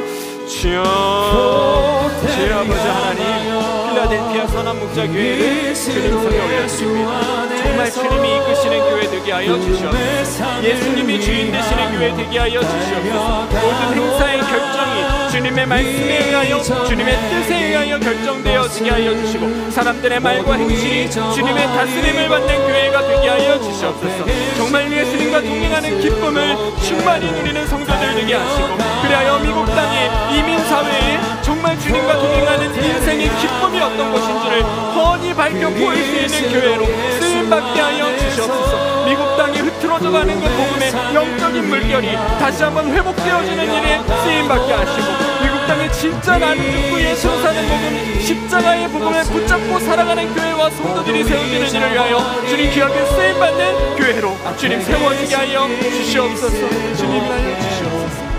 주여, 주의 아버지 하나님, 필라델피아 선한목자교회를 주님 손에 올려드립니다. 정말 주님이 이끄시는 교회 되게 하여 주시옵소서. 예수님이 주인 되시는 교회 되게 하여 주시옵소서. 모든 행사의 결정이 주님의 말씀에 의하여 주님의 뜻에 의하여 결정되어지게 하여 주시고 사람들의 말과 행실이 주님의 다스림을 받는 교회가 되게 하여 주시옵소서. 정말 예수님과 동행하는 기쁨을 충만히 누리는 성도들 되게 하시고 그리하여 미국 땅의 이민사회에 정말 주님과 동행하는 인생의 기쁨이 어떤 것인지를 훤히 밝혀 보일 수 있는 교회로 쓰임받게 하여 주시옵소서. 미국 땅이 흐트러져가는 그 복음의 영적인 물결이 다시 한번 회복되어지는 일에 쓰임받게 하시고 미국 땅의 진짜 나는 듣고 예수 사는 복음, 십자가의 복음을 붙잡고 살아가는 교회와 성도들이 세워지는 일을 위하여 주님 귀하게 쓰임받는 교회로 주님 세워지게 하여 주시옵소서. 주님 하여 주시옵소서.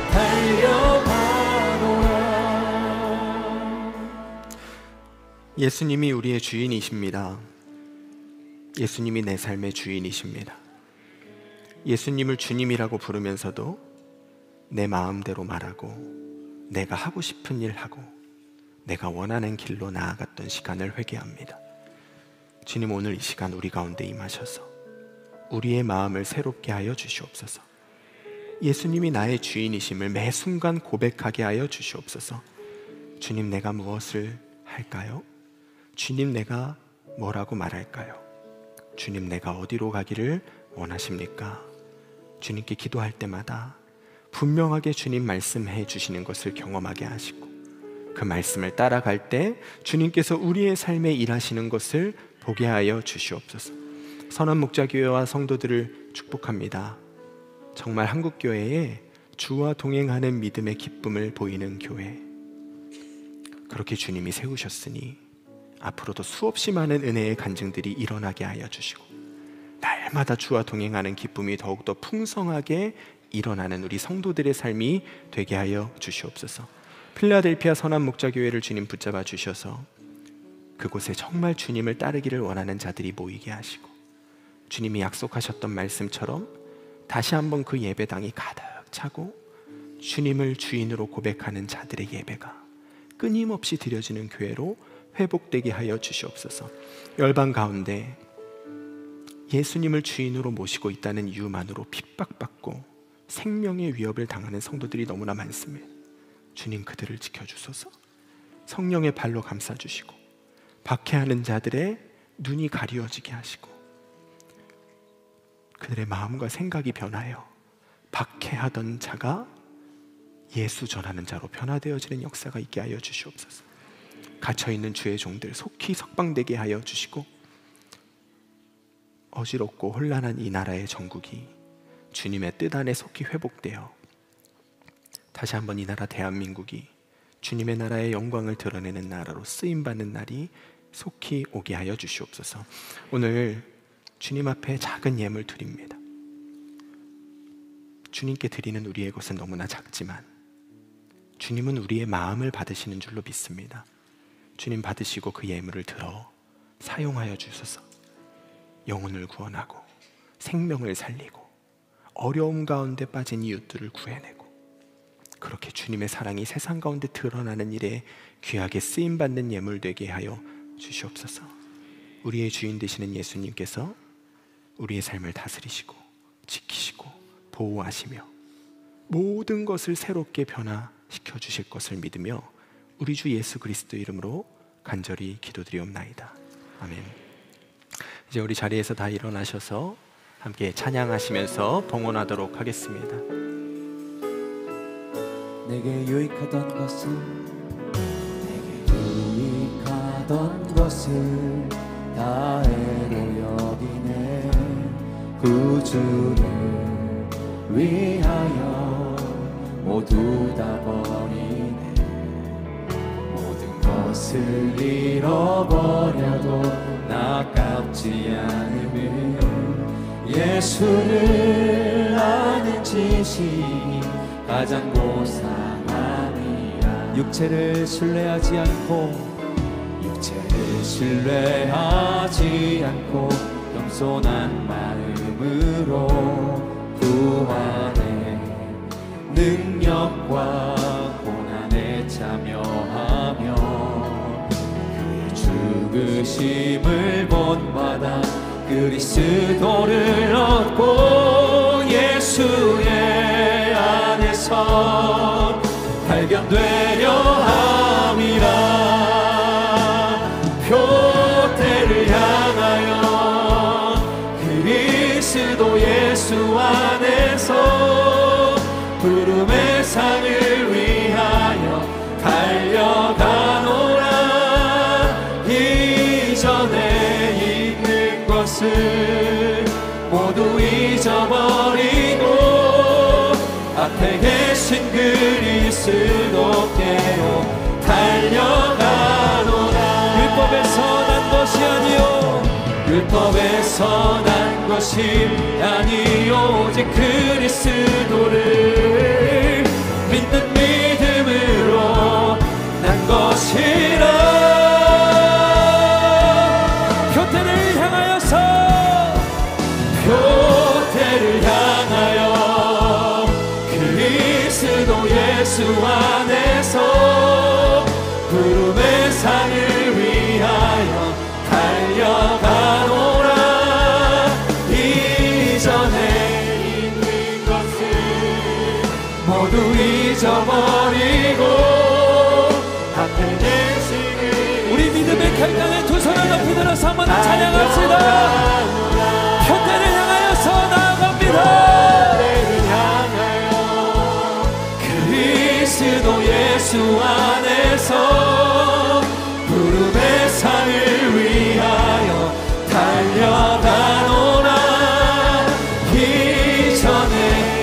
예수님이 우리의 주인이십니다. 예수님이 내 삶의 주인이십니다. 예수님을 주님이라고 부르면서도 내 마음대로 말하고 내가 하고 싶은 일 하고 내가 원하는 길로 나아갔던 시간을 회개합니다. 주님, 오늘 이 시간 우리 가운데 임하셔서 우리의 마음을 새롭게 하여 주시옵소서. 예수님이 나의 주인이심을 매 순간 고백하게 하여 주시옵소서. 주님, 내가 무엇을 할까요? 주님, 내가 뭐라고 말할까요? 주님, 내가 어디로 가기를 원하십니까? 주님께 기도할 때마다 분명하게 주님 말씀해 주시는 것을 경험하게 하시고, 그 말씀을 따라갈 때 주님께서 우리의 삶에 일하시는 것을 보게 하여 주시옵소서. 선한목자교회와 성도들을 축복합니다. 정말 한국교회에 주와 동행하는 믿음의 기쁨을 보이는 교회, 그렇게 주님이 세우셨으니 앞으로도 수없이 많은 은혜의 간증들이 일어나게 하여 주시고, 날마다 주와 동행하는 기쁨이 더욱더 풍성하게 일어나는 우리 성도들의 삶이 되게 하여 주시옵소서. 필라델피아 선한목자교회를 주님 붙잡아 주셔서 그곳에 정말 주님을 따르기를 원하는 자들이 모이게 하시고, 주님이 약속하셨던 말씀처럼 다시 한번 그 예배당이 가득 차고 주님을 주인으로 고백하는 자들의 예배가 끊임없이 드려지는 교회로 회복되게 하여 주시옵소서. 열방 가운데 예수님을 주인으로 모시고 있다는 이유만으로 핍박받고 생명의 위협을 당하는 성도들이 너무나 많습니다. 주님, 그들을 지켜주소서. 성령의 발로 감싸주시고 박해하는 자들의 눈이 가리워지게 하시고 그들의 마음과 생각이 변하여 박해하던 자가 예수 전하는 자로 변화되어지는 역사가 있게 하여 주시옵소서. 갇혀있는 주의 종들 속히 석방되게 하여 주시고, 어지럽고 혼란한 이 나라의 정국이 주님의 뜻 안에 속히 회복되어 다시 한번 이 나라 대한민국이 주님의 나라의 영광을 드러내는 나라로 쓰임받는 날이 속히 오게 하여 주시옵소서. 오늘 주님 앞에 작은 예물 드립니다. 주님께 드리는 우리의 것은 너무나 작지만 주님은 우리의 마음을 받으시는 줄로 믿습니다. 주님 받으시고 그 예물을 들어 사용하여 주소서. 영혼을 구원하고 생명을 살리고 어려움 가운데 빠진 이웃들을 구해내고, 그렇게 주님의 사랑이 세상 가운데 드러나는 일에 귀하게 쓰임받는 예물 되게 하여 주시옵소서. 우리의 주인 되시는 예수님께서 우리의 삶을 다스리시고 지키시고 보호하시며 모든 것을 새롭게 변화시켜 주실 것을 믿으며 우리 주 예수 그리스도 이름으로 간절히 기도드리옵나이다. 아멘. 이제 우리 자리에서 다 일어나셔서 함께 찬양하시면서 봉헌하도록 하겠습니다. 내게 유익하던 것을, 내게 유익하던 것을 다 애로 여기네. 구주를 위하여 모두 다 버리네. 모든 것을 잃어버려도 아깝지 않으면 예수를 아는 지식이 가장 고상함이야. 육체를 신뢰하지 않고 겸손한 마음으로 구원의 능력과 고난에 참여하며 그의 죽으심을 본받아 그리스도를 얻고 예수의 안에서 발견되려 함이라. 표대를 향하여 그리스도 예수 안에서 부름의 상을 위하여 달려가노라. 이전에 있는 것을 모두 잊어버리고 앞에 계신 그리스도께로 달려가노라. 율법에서 난 것이 아니요, 율법에서 난 것이 아니요, 오직 그리스도를 믿는 믿음으로 난 것이라. 표대를 향하여서, 표대를 향하여 그리스도 예수 안에서 부름의 이 땅에 두 손을 높이 들어서 한번 찬양합시다. 현대를 향하여서 나아갑니다. 그리스도 예수 안에서 부름의 상을 위하여 달려가노라. 이전에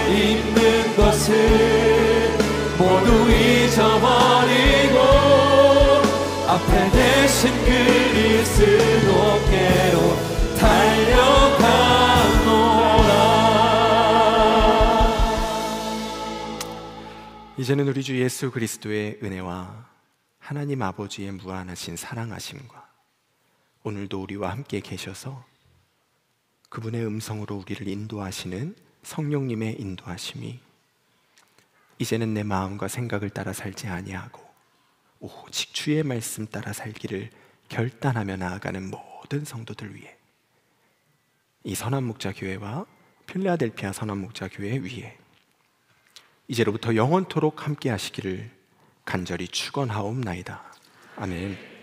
있는 것을 모두 잊어버리고 앞에 대신 그리스도께로 달려가노라. 이제는 우리 주 예수 그리스도의 은혜와 하나님 아버지의 무한하신 사랑하심과 오늘도 우리와 함께 계셔서 그분의 음성으로 우리를 인도하시는 성령님의 인도하심이 이제는 내 마음과 생각을 따라 살지 아니하고 오직 주의 말씀 따라 살기를 결단하며 나아가는 모든 성도들 위해 이 선한목자교회와 필라델피아 선한목자교회 위에 이제로부터 영원토록 함께 하시기를 간절히 축원하옵나이다. 아멘.